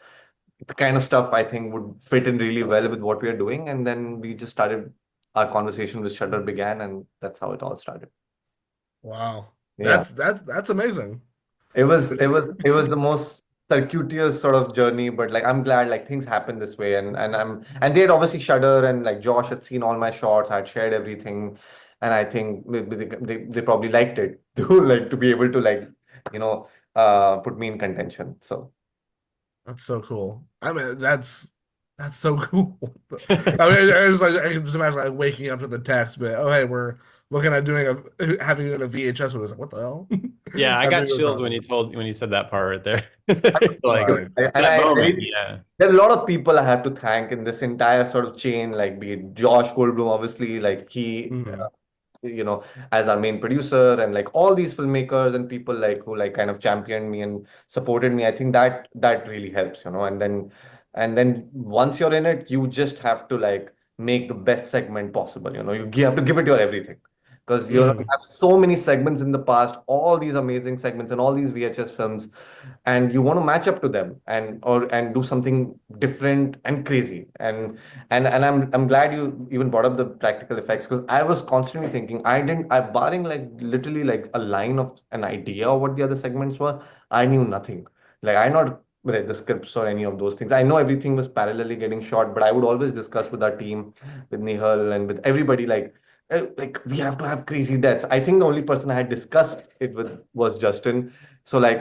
[SPEAKER 3] the kind of stuff I think would fit in really well with what we are doing." And then we just started our conversation with Shudder began, and that's how it all started.
[SPEAKER 1] Wow.
[SPEAKER 3] Yeah.
[SPEAKER 1] That's amazing.
[SPEAKER 3] It was the most circuitous sort of journey, but like I'm glad like things happen this way, and they had obviously Shudder and like Josh had seen all my shots, I had shared everything, and I think they probably liked it to like to be able to like you know put me in contention. So
[SPEAKER 1] That's so cool. I mean, that's so cool. I mean, I was like, I can just imagine like waking up to the text, but oh hey, we're looking at doing having it in a VHS. It was like, what the hell?
[SPEAKER 2] Yeah, I got
[SPEAKER 1] Everything was
[SPEAKER 2] chills when
[SPEAKER 1] wrong.
[SPEAKER 2] when you said that part right there. Like
[SPEAKER 1] Right.
[SPEAKER 3] and
[SPEAKER 2] that
[SPEAKER 3] I
[SPEAKER 2] moment,
[SPEAKER 3] really
[SPEAKER 2] yeah.
[SPEAKER 3] there are a lot of people I have to thank in this entire sort of chain, like be it Josh Goldblum, obviously, like he
[SPEAKER 1] Hmm.
[SPEAKER 3] you know, as our main producer and like all these filmmakers and people like who like kind of championed me and supported me. I think that really helps, and then once you're in it, you just have to like make the best segment possible. You have to give it your everything because you
[SPEAKER 1] Hmm.
[SPEAKER 3] have so many segments in the past, all these amazing segments and all these VHS films, and you want to match up to them and do something different and crazy. And I'm glad you even brought up the practical effects because I was constantly thinking I barring like literally like a line of an idea of what the other segments were, I knew nothing. Like I not read the scripts or any of those things. I know everything was parallelly getting shot, but I would always discuss with our team, with Nihal and with everybody like we have to have crazy deaths. I think the only person I had discussed it with was Justin. So like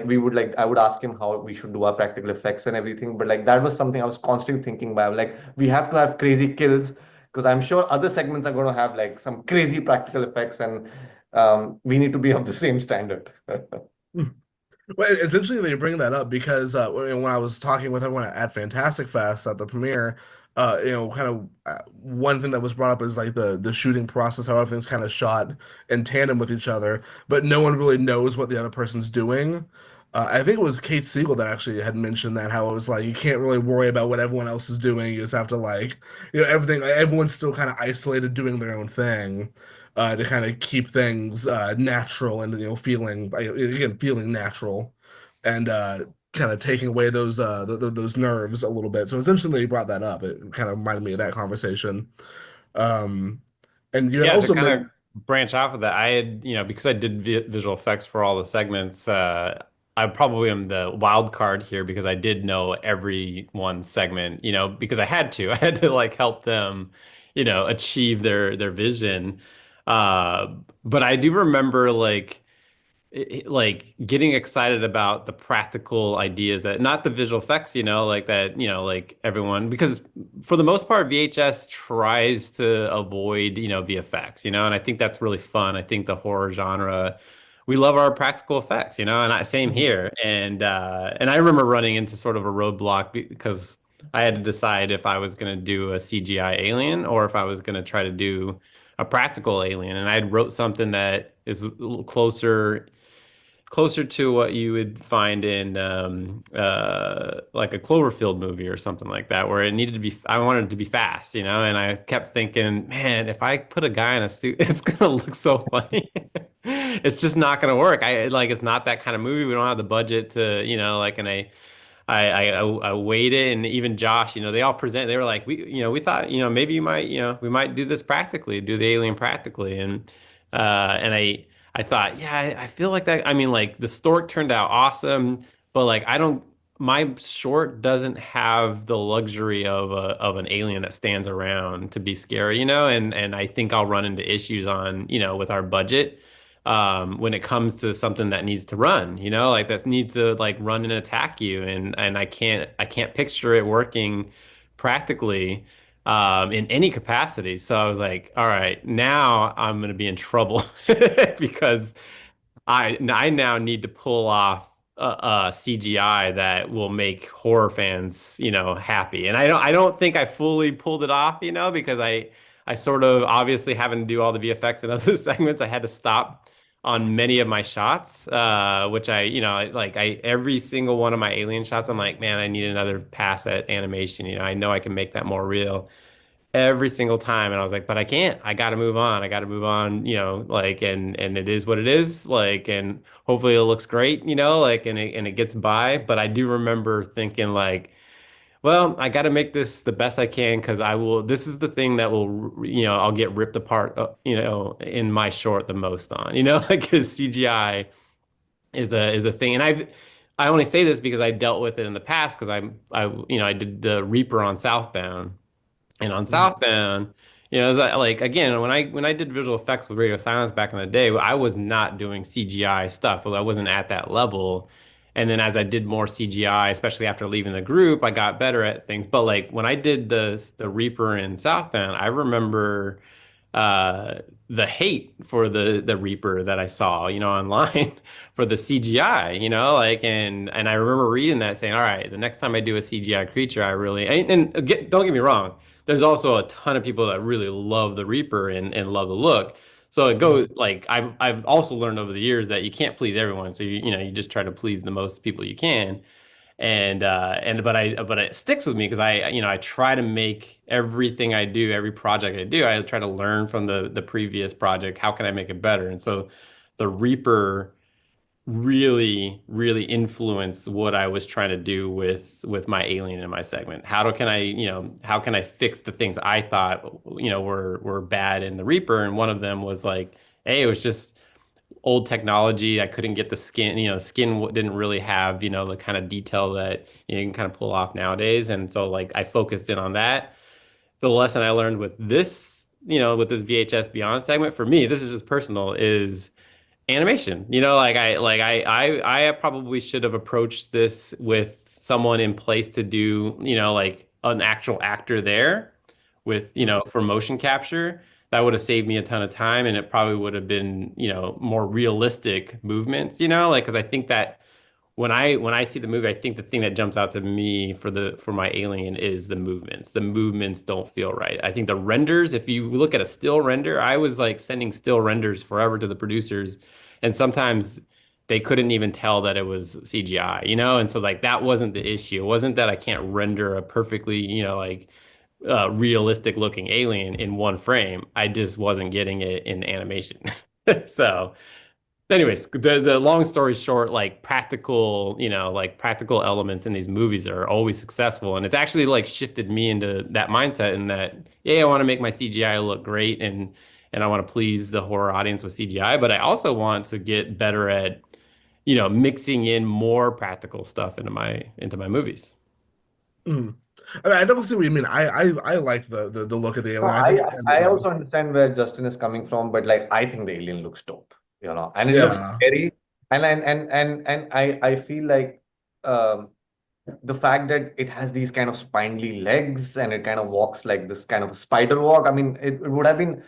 [SPEAKER 3] I would ask him how we should do our practical effects and everything. But like that was something I was constantly thinking about. Like we have to have crazy kills because I'm sure other segments are going to have like some crazy practical effects, and we need to be of the same standard.
[SPEAKER 1] Well, it's interesting that you bring that up because when I was talking with everyone at Fantastic Fest at the premiere, kind of one thing that was brought up is like the shooting process, how everything's kind of shot in tandem with each other, but no one really knows what the other person's doing. I think it was Kate Siegel that actually had mentioned that how it was like you can't really worry about what everyone else is doing. You just have to like, everything. Everyone's still kind of isolated doing their own thing to kind of keep things natural and feeling again feeling natural and kind of taking away those nerves a little bit. So it's interesting that you brought that up. It kind of reminded me of that conversation. Um, and you had
[SPEAKER 2] Yeah, to
[SPEAKER 1] also
[SPEAKER 2] kind
[SPEAKER 1] meant
[SPEAKER 2] of branch off of that, I had, because I did vi visual effects for all the segments, I probably am the wild card here because I did know every one segment, because I had to. I had to like help them, achieve their vision. But I do remember like getting excited about the practical ideas that not the visual effects, like that, like everyone, because for the most part, VHS tries to avoid, VFX, and I think that's really fun. I think the horror genre, we love our practical effects, and same
[SPEAKER 1] Mhm.
[SPEAKER 2] here. And I remember running into sort of a roadblock because I had to decide if I was going to do a CGI alien or if I was going to try to do a practical alien. And I wrote something that is a little closer to what you would find in like a Cloverfield movie or something like that, where it needed to be, I wanted it to be fast, and I kept thinking, man, if I put a guy in a suit, it's gonna look so funny. It's just not gonna work. It's not that kind of movie. We don't have the budget to, like, and I waited, and even Josh, they all present. They were like, we thought, maybe we might do this practically, do the alien practically, and I thought, yeah, I feel like that. I mean, like the stork turned out awesome, but like I don't, my short doesn't have the luxury of an alien that stands around to be scary, and I think I'll run into issues on, with our budget when it comes to something that needs to run, like that needs to like run and attack you, and I can't picture it working practically in any capacity. So I was like, all right, now I'm gonna be in trouble because I now need to pull off CGI that will make horror fans, happy. And I don't think I fully pulled it off, because I sort of obviously having to do all the VFX and other segments, I had to stop on many of my shots, which like every single one of my alien shots, I'm like, man, I need another pass at animation. I know I can make that more real. every single time. And I was like, but I can't. I got to move on. I got to move on, like, and it is what it is, like, and hopefully it looks great, like, and it gets by. But I do remember thinking like, well, I got to make this the best I can because I will. This is the thing that will, I'll get ripped apart, in my short the most on, like because CGI is a thing, and I only say this because I dealt with it in the past because I did the Reaper on Southbound, and on
[SPEAKER 1] Mhm.
[SPEAKER 2] Southbound, like again when I did visual effects with Radio Silence back in the day, I was not doing CGI stuff. I wasn't at that level. And then as I did more CGI, especially after leaving the group, I got better at things. But like when I did the Reaper in Southbound, I remember uh the hate for the Reaper that I saw, online for the CGI, like and I remember reading that saying, all right, the next time I do a CGI creature, I really don't get me wrong, there's also a ton of people that really love the Reaper and love the look. So it
[SPEAKER 1] Mhm.
[SPEAKER 2] goes like I've also learned over the years that you can't please everyone. So you just try to please the most people you can and but it sticks with me because I try to make everything I do, every project I do, I try to learn from the previous project. How can I make it better? And so the Reaper really influenced what I was trying to do with my alien in my segment. How can I fix the things I thought were bad in the Reaper? And one of them was like, hey, it was just old technology. I couldn't get the skin, didn't really have, the kind of detail that you can kind of pull off nowadays. And so like I focused in on that. The lesson I learned with this VHS Beyond segment for me, this is just personal, is animation. I probably should have approached this with someone in place to do, like an actual actor there with, for motion capture. That would have saved me a ton of time and it probably would have been, more realistic movements, like because I think that when I see the movie, I think the thing that jumps out to me for my alien is the movements. The movements don't feel right. I think the renders, if you look at a still render, I was like sending still renders forever to the producers, and sometimes they couldn't even tell that it was CGI, And so like that wasn't the issue. It wasn't that I can't render a perfectly, like realistic looking alien in one frame. I just wasn't getting it in animation. So anyways, the long story short, like practical elements in these movies are always successful, and it's actually like shifted me into that mindset. In that, yeah, I want to make my CGI look great, and I want to please the horror audience with CGI, but I also want to get better at mixing in more practical stuff into my movies.
[SPEAKER 1] Mhm. I definitely see what you mean. I like the look of the
[SPEAKER 3] No,
[SPEAKER 1] alien. I think
[SPEAKER 3] I
[SPEAKER 1] it can be
[SPEAKER 3] I
[SPEAKER 1] done.
[SPEAKER 3] also understand where Justin is coming from, but like I think the alien looks dope, and it looks
[SPEAKER 1] Yeah.
[SPEAKER 3] scary. And I feel like um the fact that it has these kind of spindly legs and it kind of walks like this kind of spider walk. I mean, it would have been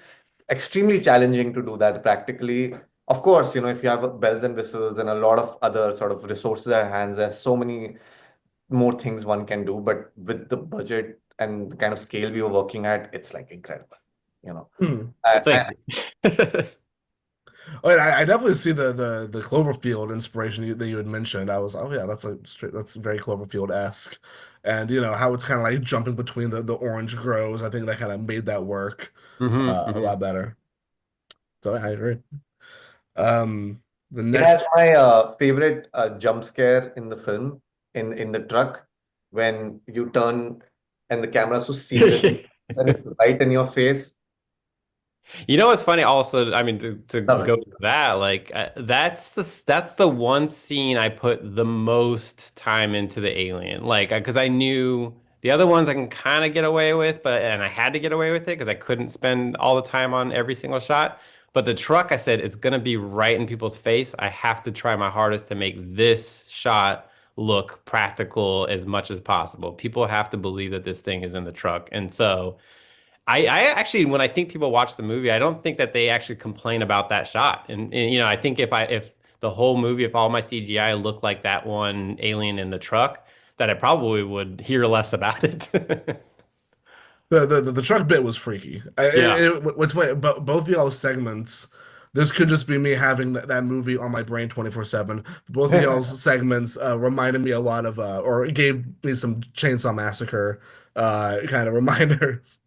[SPEAKER 3] extremely challenging to do that practically. Of course, if you have bells and whistles and a lot of other sort of resources at hands, there's so many more things one can do. But with the budget and the kind of scale we were working at, it's like incredible, you know.
[SPEAKER 1] Hmm.
[SPEAKER 2] Well, thank
[SPEAKER 3] And
[SPEAKER 2] you.
[SPEAKER 1] Oh, and I definitely see the Cloverfield inspiration that you had mentioned. I was, oh yeah, that's very Cloverfield-esque, and how it's kind of like jumping between the orange grows. I think that kind of made that work a
[SPEAKER 2] Hmm.
[SPEAKER 1] lot better. So I agree. Um, the
[SPEAKER 3] it has
[SPEAKER 1] next,
[SPEAKER 3] my favorite jump scare in the film in the truck when you turn and the camera so seamlessly and it's right in your face.
[SPEAKER 2] What's funny also, I mean to
[SPEAKER 3] Love
[SPEAKER 2] go
[SPEAKER 3] it.
[SPEAKER 2] to that, like that's the one scene I put the most time into the alien. Like because I knew the other ones I can kind of get away with, but and I had to get away with it because I couldn't spend all the time on every single shot. But the truck, I said, it's gonna be right in people's face. I have to try my hardest to make this shot look practical as much as possible. People have to believe that this thing is in the truck. And so I actually, when I think people watch the movie, I don't think that they actually complain about that shot. And I think if the whole movie, if all my CGI looked like that one alien in the truck, that I probably would hear less about it.
[SPEAKER 1] the truck bit was freaky.
[SPEAKER 2] Yeah.
[SPEAKER 1] What's funny, but both of y'all's segments. This could just be me having that movie on my brain 24/7. Both of y'all's segments reminded me a lot or gave me some Chainsaw Massacre kind of reminders.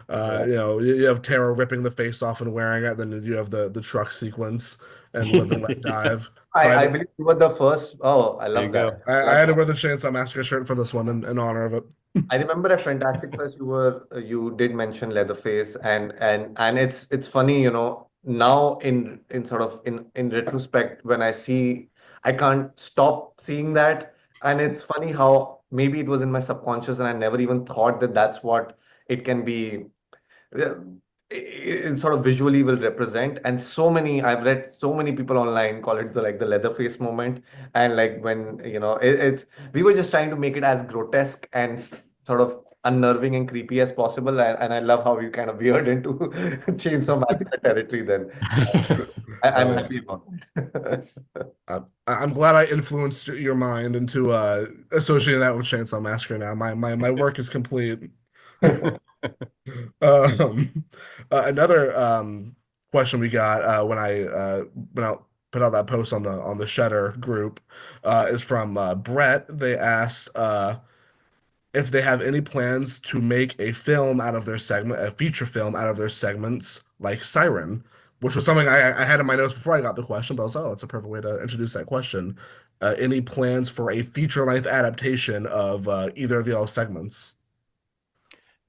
[SPEAKER 3] Yeah.
[SPEAKER 1] You have Tara ripping the face off and wearing it, then you have the truck sequence and Live and Let Dive. So
[SPEAKER 3] I believe you were the first. Oh, I
[SPEAKER 2] There you
[SPEAKER 3] love that.
[SPEAKER 2] go.
[SPEAKER 1] I
[SPEAKER 3] Love
[SPEAKER 1] had to
[SPEAKER 3] that.
[SPEAKER 1] wear the Chainsaw Massacre shirt for this one in honor of it.
[SPEAKER 3] I remember at Fantastic Fest you did mention Leatherface, and it's funny, now in sort of in retrospect, when I see, I can't stop seeing that. And it's funny how maybe it was in my subconscious and I never even thought that that's what it can be. Yeah, it sort of visually will represent. And I've read so many people online call it the Leatherface moment. And like when it's we were just trying to make it as grotesque and sort of unnerving and creepy as possible. And I love how you kind of veered into Chainsaw Massacre territory then. I'm
[SPEAKER 1] Oh,
[SPEAKER 3] happy about it.
[SPEAKER 1] I'm glad I influenced your mind into associating that with Chainsaw Massacre now. My work is complete. Um, another question we got when I put out that post on the Shudder group is from Brett. They asked if they have any plans to make a film out of their segment, a feature film out of their segments, like Siren, which was something I had in my notes before I got the question, but I was, oh, it's a perfect way to introduce that question. Any plans for a feature-length adaptation of either of y'all segments?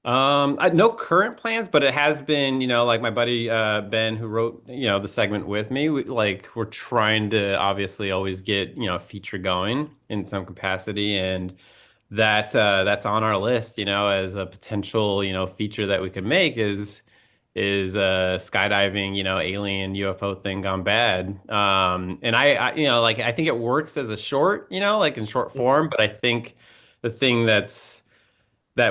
[SPEAKER 2] No current plans, but it has been, like my buddy Ben, who wrote, the segment with me. We're trying to obviously always get, a feature going in some capacity, and that's on our list, as a potential, feature that we could make is skydiving, alien UFO thing gone bad. And like I think it works as a short, like in short form, but I think the thing that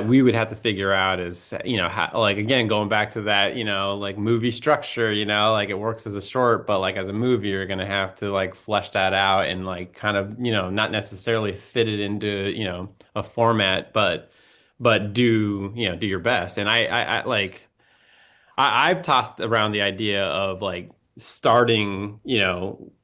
[SPEAKER 2] we would have to figure out is, how, like, again, going back to that, like movie structure, like it works as a short, but like as a movie, you're gonna have to like flesh that out and like kind of, not necessarily fit it into, a format, but do your best. And I like I've tossed around the idea of like starting,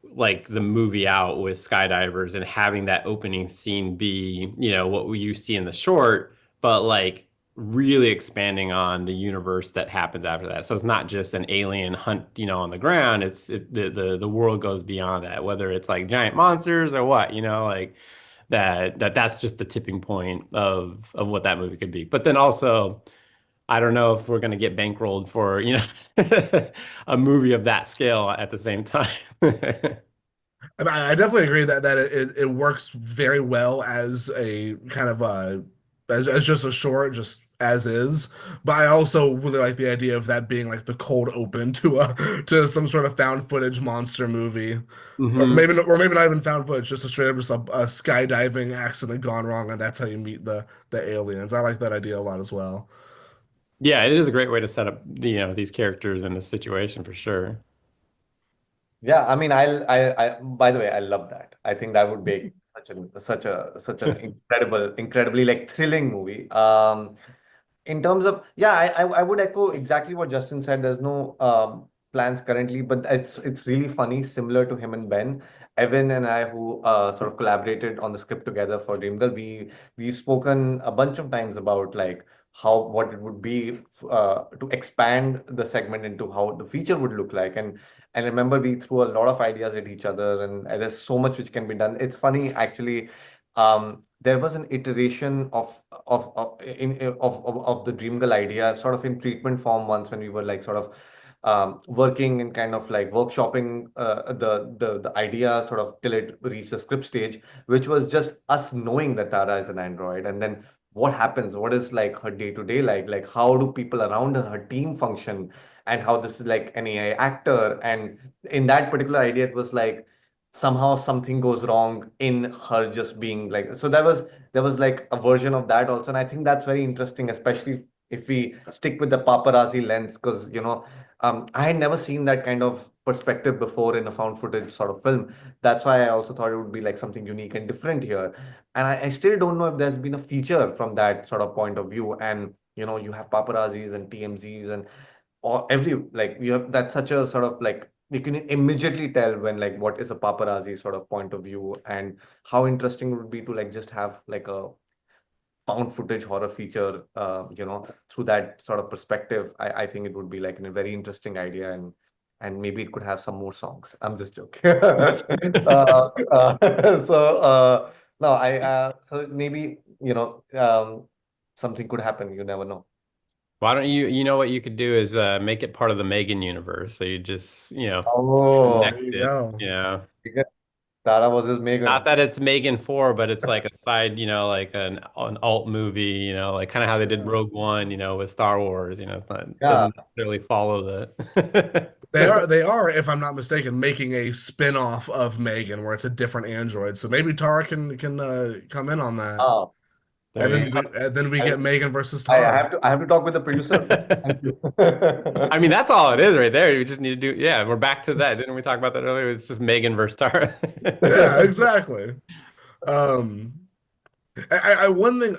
[SPEAKER 2] like the movie out with skydivers and having that opening scene be, what you see in the short, but like really expanding on the universe that happens after that. So it's not just an alien hunt, on the ground. The world goes beyond that, whether it's like giant monsters or what, like that's just the tipping point of what that movie could be. But then also I don't know if we're going to get bankrolled for, a movie of that scale at the same time.
[SPEAKER 1] I definitely agree that it works very well as a kind of as just a short, just as is. But I also really like the idea of that being like the cold open to a to some sort of found footage monster movie,
[SPEAKER 2] Hmm.
[SPEAKER 1] or maybe not even found footage, just a straight up just a skydiving accident gone wrong, and that's how you meet the aliens. I like that idea a lot as well.
[SPEAKER 2] Yeah, it is a great way to set up these characters in this situation for sure.
[SPEAKER 3] Yeah, I mean, by the way, I love that. I think that would make such an incredibly like thrilling movie. In terms of, yeah, I would echo exactly what Justin said. There's no plans currently, but it's really funny, similar to him and Ben. Evan and I, who sort of collaborated on the script together for Dreamgirl, we've spoken a bunch of times about like how what it would be to expand the segment into how the feature would look like. And remember, we threw a lot of ideas at each other, and there's so much which can be done. It's funny, actually. There was an iteration of the Dream Girl idea, sort of in treatment form once when we were like sort of working and kind of like workshopping the idea sort of till it reached the script stage, which was just us knowing that Tara is an android, and then what happens, what is like her day to day like how do people around her team function, and how this is like an AI actor. And in that particular idea, it was like somehow something goes wrong in her just being like, so there was like a version of that also. And I think that's very interesting, especially if we stick with the paparazzi lens, because I had never seen that kind of perspective before in a found footage sort of film. That's why I also thought it would be like something unique and different here. And I still don't know if there's been a feature from that sort of point of view. And you have paparazzis and TMZs and or every like you have that's such a sort of like you can immediately tell when like what is a paparazzi sort of point of view, and how interesting it would be to like just have like found footage horror feature, through that sort of perspective, I think it would be like a very interesting idea, and maybe it could have some more songs. I'm just joking. No, so maybe, something could happen. You never know.
[SPEAKER 2] Why don't you know what you could do is make it part of the Megan universe. So you just,
[SPEAKER 3] Oh,
[SPEAKER 1] There
[SPEAKER 2] connect
[SPEAKER 1] you
[SPEAKER 2] it,
[SPEAKER 1] go.
[SPEAKER 3] Tara versus
[SPEAKER 2] Not
[SPEAKER 3] Megan.
[SPEAKER 2] that it's Megan 4, but it's like a side, like an alt movie, like kind of how they did
[SPEAKER 1] Yeah.
[SPEAKER 2] Rogue One, with Star Wars, it's not,
[SPEAKER 3] Yeah.
[SPEAKER 2] doesn't necessarily follow that.
[SPEAKER 1] They are, if I'm not mistaken, making a spin-off of Megan where it's a different android. So maybe Tara can come in on that.
[SPEAKER 3] Oh,
[SPEAKER 2] There you
[SPEAKER 1] And then we
[SPEAKER 3] I,
[SPEAKER 1] get Megan versus
[SPEAKER 3] I
[SPEAKER 1] Tara.
[SPEAKER 3] have to talk with the producer. Thank you.
[SPEAKER 2] I mean, that's all it is right there. You just need to do, yeah, we're back to that. Didn't we talk about that earlier? It's just Megan versus Tara.
[SPEAKER 1] Yeah, exactly. Um, one thing,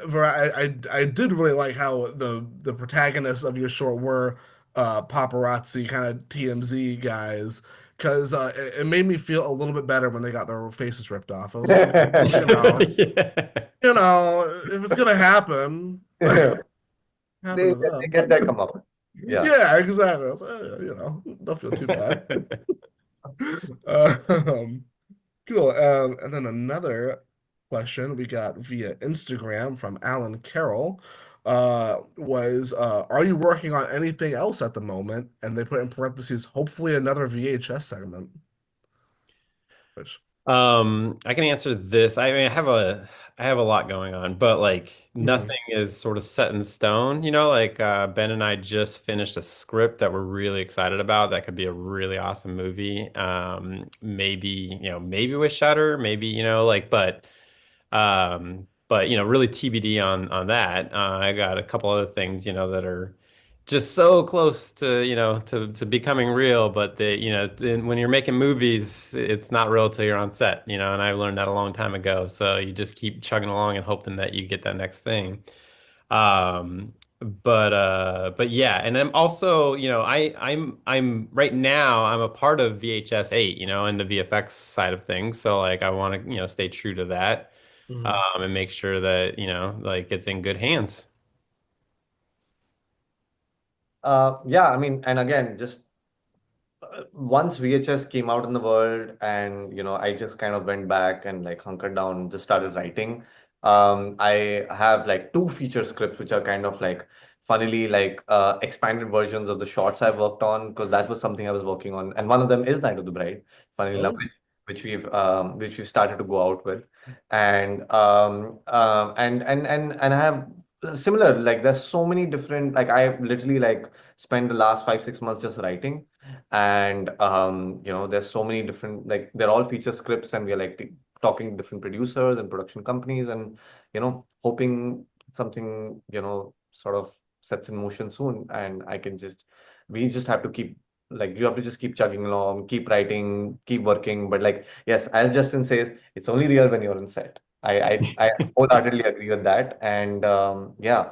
[SPEAKER 1] I did really like how the protagonists of your short were paparazzi kind of TMZ guys, because it made me feel a little bit better when they got their faces ripped off. I was like, okay, well,
[SPEAKER 2] Yeah.
[SPEAKER 1] if it's gonna happen, happen to
[SPEAKER 3] They
[SPEAKER 1] them.
[SPEAKER 3] get that come up. Yeah.
[SPEAKER 1] Yeah, exactly. I was like, don't feel too bad. Um, Cool. And then another question we got via Instagram from Alan Carroll was are you working on anything else at the moment? And they put in parentheses, hopefully another VHS segment. Which
[SPEAKER 2] I can answer this. I mean, I have a lot going on, but like
[SPEAKER 1] Mhm.
[SPEAKER 2] nothing is sort of set in stone. Like Ben and I just finished a script that we're really excited about. That could be a really awesome movie. Maybe with Shutter, maybe, but really TBD on that. I got a couple other things, that are just so close to, to becoming real, but then when you're making movies, it's not real till you're on set, and I learned that a long time ago. So you just keep chugging along and hoping that you get that next thing. Um, but yeah, and I'm also, I'm right now I'm a part of VHS 8, and the VFX side of things. So like I want to, stay true to that,
[SPEAKER 1] Mhm.
[SPEAKER 2] and make sure that, like it's in good hands.
[SPEAKER 3] Yeah, I mean, and again, just once VHS came out in the world, and I just kind of went back and like hunkered down and just started writing. I have like two feature scripts which are kind of like funnily like expanded versions of the shorts I've worked on, because that was something I was working on, and one of them is Night of the Bride, funnily enough,
[SPEAKER 1] Oh,
[SPEAKER 3] which we've started to go out with, and I have similar, like there's so many different, like I literally like spent the last 5 6 months just writing, and there's so many different, like they're all feature scripts, and we're like talking to different producers and production companies, and hoping something sort of sets in motion soon, and we just have to keep, like you have to just keep chugging along, keep writing, keep working, but like yes, as Justin says, it's only real when you're on set. I wholeheartedly agree with that, and yeah.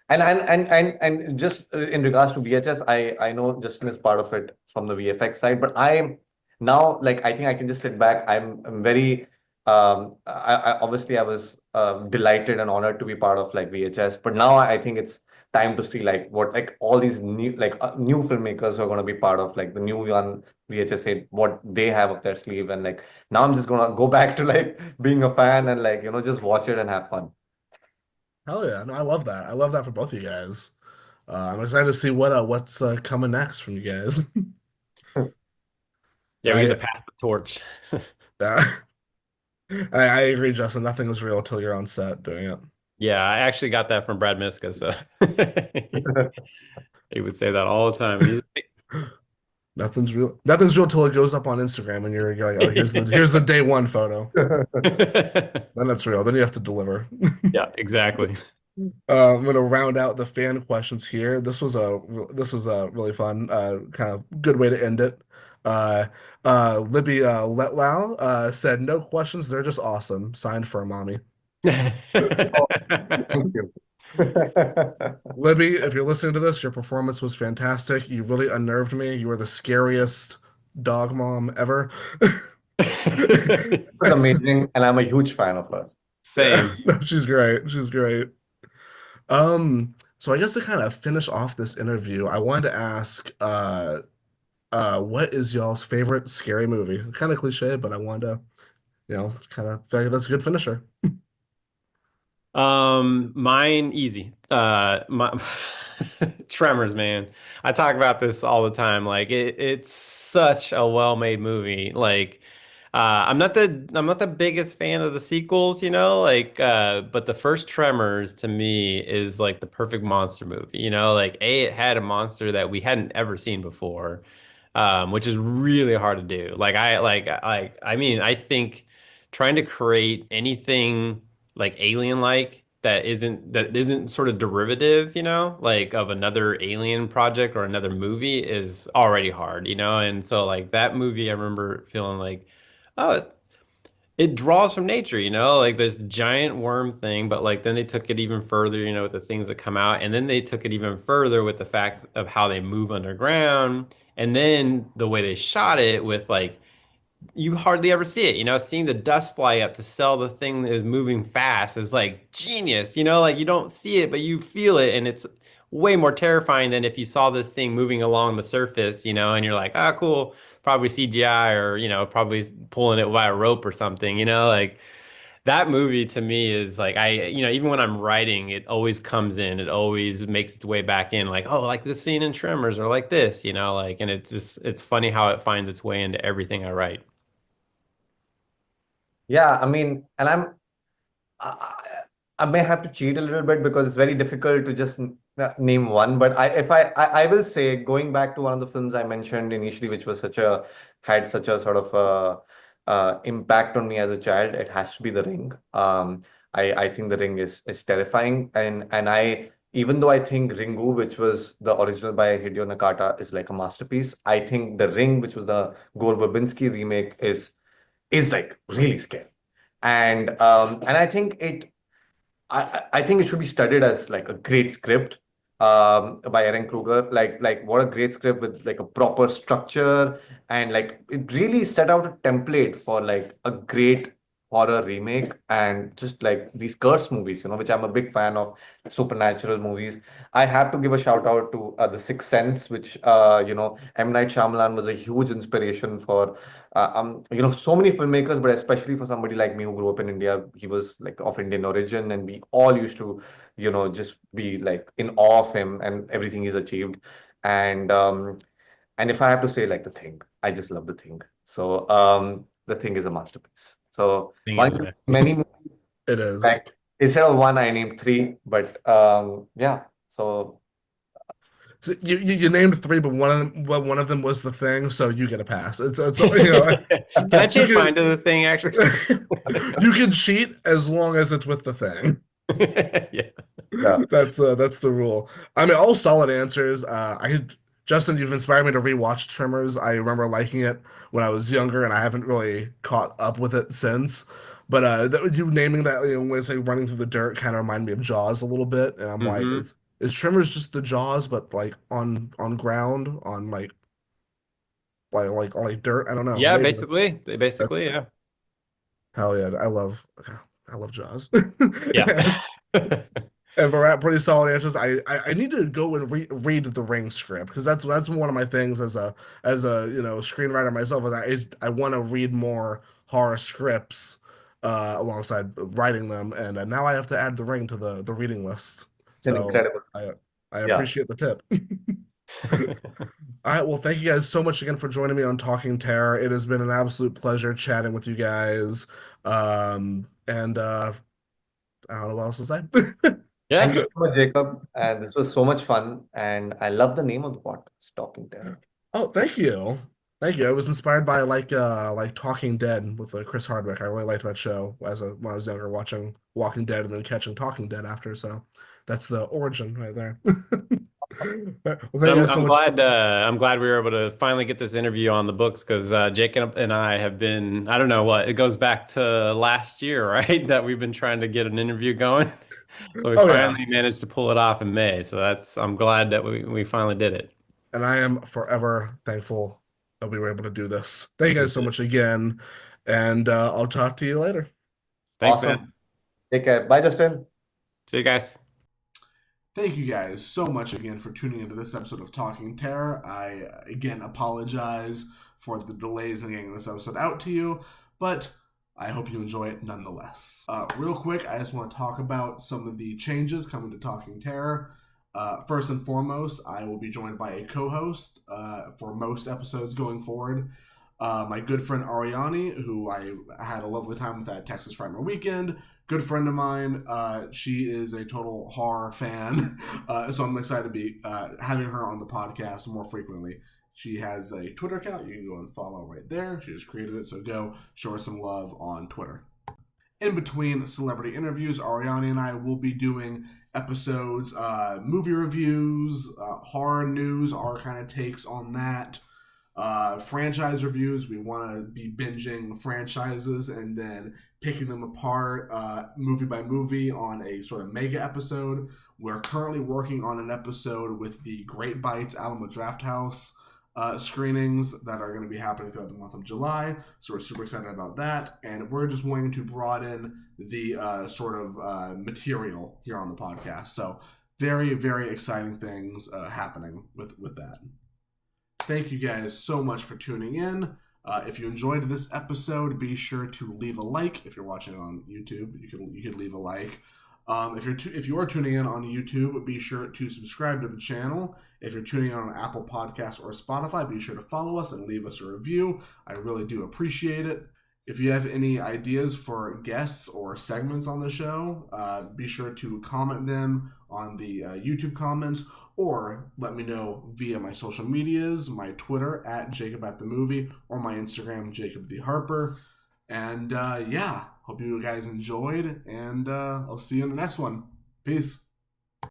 [SPEAKER 3] And just in regards to VHS, I know Justin is part of it from the VFX side, but I now, like, I think I can just sit back. I'm very obviously I was delighted and honored to be part of like VHS, but now I think it's time to see like what, like all these new filmmakers who are going to be part of like the new one VHS 8, what they have up their sleeve, and like now I'm just gonna go back to like being a fan and like just watch it and have fun.
[SPEAKER 1] hell yeah. No, I love that. I love that for both of you guys. I'm excited to see what's coming next from you guys.
[SPEAKER 2] Yeah, we get
[SPEAKER 1] I,
[SPEAKER 2] to pass the torch.
[SPEAKER 1] uh, I agree, Justin. Nothing is real till you're on set doing it.
[SPEAKER 2] Yeah, I actually got that from Brad Miska, so he would say that all the time. And
[SPEAKER 1] Nothing's real. Nothing's real till it goes up on Instagram, and you're like, oh, here's the day one photo. Then it's real. Then you have to deliver.
[SPEAKER 2] Yeah, exactly.
[SPEAKER 1] I'm gonna round out the fan questions here. This was a really fun, kind of good way to end it. Uh, Libby Letlau said, "No questions. They're just awesome." Signed for a mommy.
[SPEAKER 3] Oh, thank you.
[SPEAKER 1] Libby, if you're listening to this, your performance was fantastic. You really unnerved me. You were the scariest dog mom ever.
[SPEAKER 3] It was amazing, and I'm a huge fan of her.
[SPEAKER 1] Yeah,
[SPEAKER 2] Same.
[SPEAKER 1] no, she's great. She's great. So I guess to kind of finish off this interview, I wanted to ask, what is y'all's favorite scary movie? Kind of cliche, but I wanted to, kind of feel like that's a good finisher.
[SPEAKER 2] Mine easy. My Tremors, man. I talk about this all the time. Like it's such a well-made movie. Like I'm not the biggest fan of the sequels, like but the first Tremors to me is like the perfect monster movie. Like it had a monster that we hadn't ever seen before. Which is really hard to do. I mean, I think trying to create anything like alien-like that isn't sort of derivative, like of another alien project or another movie is already hard, and so like that movie I remember feeling like, oh, it draws from nature, like this giant worm thing, but like then they took it even further, with the things that come out, and then they took it even further with the fact of how they move underground, and then the way they shot it with like you hardly ever see it. Seeing the dust fly up to sell the thing that is moving fast is like genius. Like you don't see it, but you feel it, and it's way more terrifying than if you saw this thing moving along the surface, and you're like, ah, cool, probably CGI or, probably pulling it by a rope or something, like that movie to me is like even when I'm writing, it always comes in, it always makes its way back in, like, oh, like this scene in Tremors or like this, like, and it's funny how it finds its way into everything I write.
[SPEAKER 3] Yeah, I mean, and I, I may have to cheat a little bit because it's very difficult to just name one. But I will say, going back to one of the films I mentioned initially, which was had such a sort of impact on me as a child, it has to be The Ring. I think The Ring is terrifying, and I even though I think Ringu, which was the original by Hideo Nakata, is like a masterpiece, I think The Ring, which was the Gore Verbinski remake, is like really scary. And I think I think it should be studied as like a great script by Aaron Kruger. Like what a great script with like a proper structure, and like it really set out a template for like a great horror remake, and just like these curse movies, which I'm a big fan of, supernatural movies. I have to give a shout out to The Sixth Sense, which M. Night Shyamalan was a huge inspiration for so many filmmakers, but especially for somebody like me who grew up in India. He was like of Indian origin, and we all used to, just be like in awe of him and everything he's achieved. And if I have to say like The Thing, I just love The Thing. So The Thing is a masterpiece. So
[SPEAKER 2] Thing
[SPEAKER 3] one
[SPEAKER 2] is
[SPEAKER 3] of
[SPEAKER 2] there.
[SPEAKER 3] many,
[SPEAKER 1] It is.
[SPEAKER 3] like, instead of one, I named three, but yeah. So
[SPEAKER 1] So you named three, but one of them was The Thing, so you get a pass. It's
[SPEAKER 2] Can I
[SPEAKER 1] you
[SPEAKER 2] change mine
[SPEAKER 1] can
[SPEAKER 2] to the thing actually?
[SPEAKER 1] you can cheat as long as it's with The Thing.
[SPEAKER 2] Yeah.
[SPEAKER 3] yeah.
[SPEAKER 1] That's the rule. I mean, all solid answers. Justin, you've inspired me to rewatch Tremors. I remember liking it when I was younger, and I haven't really caught up with it since. But you naming that, when it's like running through the dirt, kind of reminded me of Jaws a little bit. And I'm like,
[SPEAKER 2] Hmm.
[SPEAKER 1] is Tremors just the Jaws, but like on ground, on like dirt? I don't know.
[SPEAKER 2] Yeah,
[SPEAKER 1] Maybe
[SPEAKER 2] basically.
[SPEAKER 1] that's
[SPEAKER 2] Basically, yeah.
[SPEAKER 1] hell yeah. I love Jaws.
[SPEAKER 2] Yeah.
[SPEAKER 1] And Virat, pretty solid answers. I need to go and read the Ring script because that's one of my things as a screenwriter myself. Is I want to read more horror scripts alongside writing them, and now I have to add the Ring to the reading list.
[SPEAKER 3] An
[SPEAKER 1] So
[SPEAKER 3] incredible.
[SPEAKER 1] I
[SPEAKER 3] Yeah.
[SPEAKER 1] appreciate the tip. All right, well, thank you guys so much again for joining me on Talking Terror. It has been an absolute pleasure chatting with you guys. And I don't know what else to say.
[SPEAKER 3] Thank you
[SPEAKER 2] Yeah.
[SPEAKER 3] so much, Jacob. And this was so much fun. And I love the name of the podcast, Talking Terror.
[SPEAKER 1] Oh, thank you. Thank you. I was inspired by like Talking Dead with Chris Hardwick. I really liked that show when I was younger, watching Walking Dead and then catching Talking Dead after. So that's the origin right there. Well, thank you
[SPEAKER 2] I'm
[SPEAKER 1] guys so
[SPEAKER 2] I'm
[SPEAKER 1] much.
[SPEAKER 2] glad I'm glad we were able to finally get this interview on the books because Jacob and I have been, I don't know what, it goes back to last year, right? That we've been trying to get an interview going. So we
[SPEAKER 1] Oh yeah,
[SPEAKER 2] finally managed to pull it off in May. So I'm glad that we finally did it.
[SPEAKER 1] and I am forever thankful that we were able to do this. Thank you guys so much again, and I'll talk to you later.
[SPEAKER 2] Thanks,
[SPEAKER 3] Awesome.
[SPEAKER 2] man.
[SPEAKER 3] Take care. Bye, Justin.
[SPEAKER 2] See you guys.
[SPEAKER 1] Thank you guys so much again for tuning into this episode of Talking Terror. I, again, apologize for the delays in getting this episode out to you, but I hope you enjoy it nonetheless. Real quick, I just want to talk about some of the changes coming to Talking Terror. First and foremost, I will be joined by a co-host for most episodes going forward. My good friend Ariani, who I had a lovely time with at Texas Frightmare Weekend. Good friend of mine. She is a total horror fan, so I'm excited to be having her on the podcast more frequently. She has a Twitter account. You can go and follow right there. She just created it, so go show her some love on Twitter. In between celebrity interviews, Ariani and I will be doing episodes, movie reviews, horror news, our kind of takes on that. Franchise reviews. We want to be binging franchises and then picking them apart movie by movie on a sort of mega episode. We're currently working on an episode with the Great Bites Alamo Drafthouse screenings that are going to be happening throughout the month of July. So we're super excited about that. And we're just wanting to broaden the sort of material here on the podcast. So very, very exciting things happening with that. Thank you guys so much for tuning in. If you enjoyed this episode, be sure to leave a like. If you're watching on YouTube, you can leave a like. If you are tuning in on YouTube, be sure to subscribe to the channel. If you're tuning in on Apple Podcasts or Spotify, be sure to follow us and leave us a review. I really do appreciate it. If you have any ideas for guests or segments on the show, be sure to comment them on the YouTube comments, or let me know via my social medias, my Twitter @JacobAtTheMovie, or my Instagram, JacobTheHarper. And hope you guys enjoyed, and I'll see you in the next one. Peace.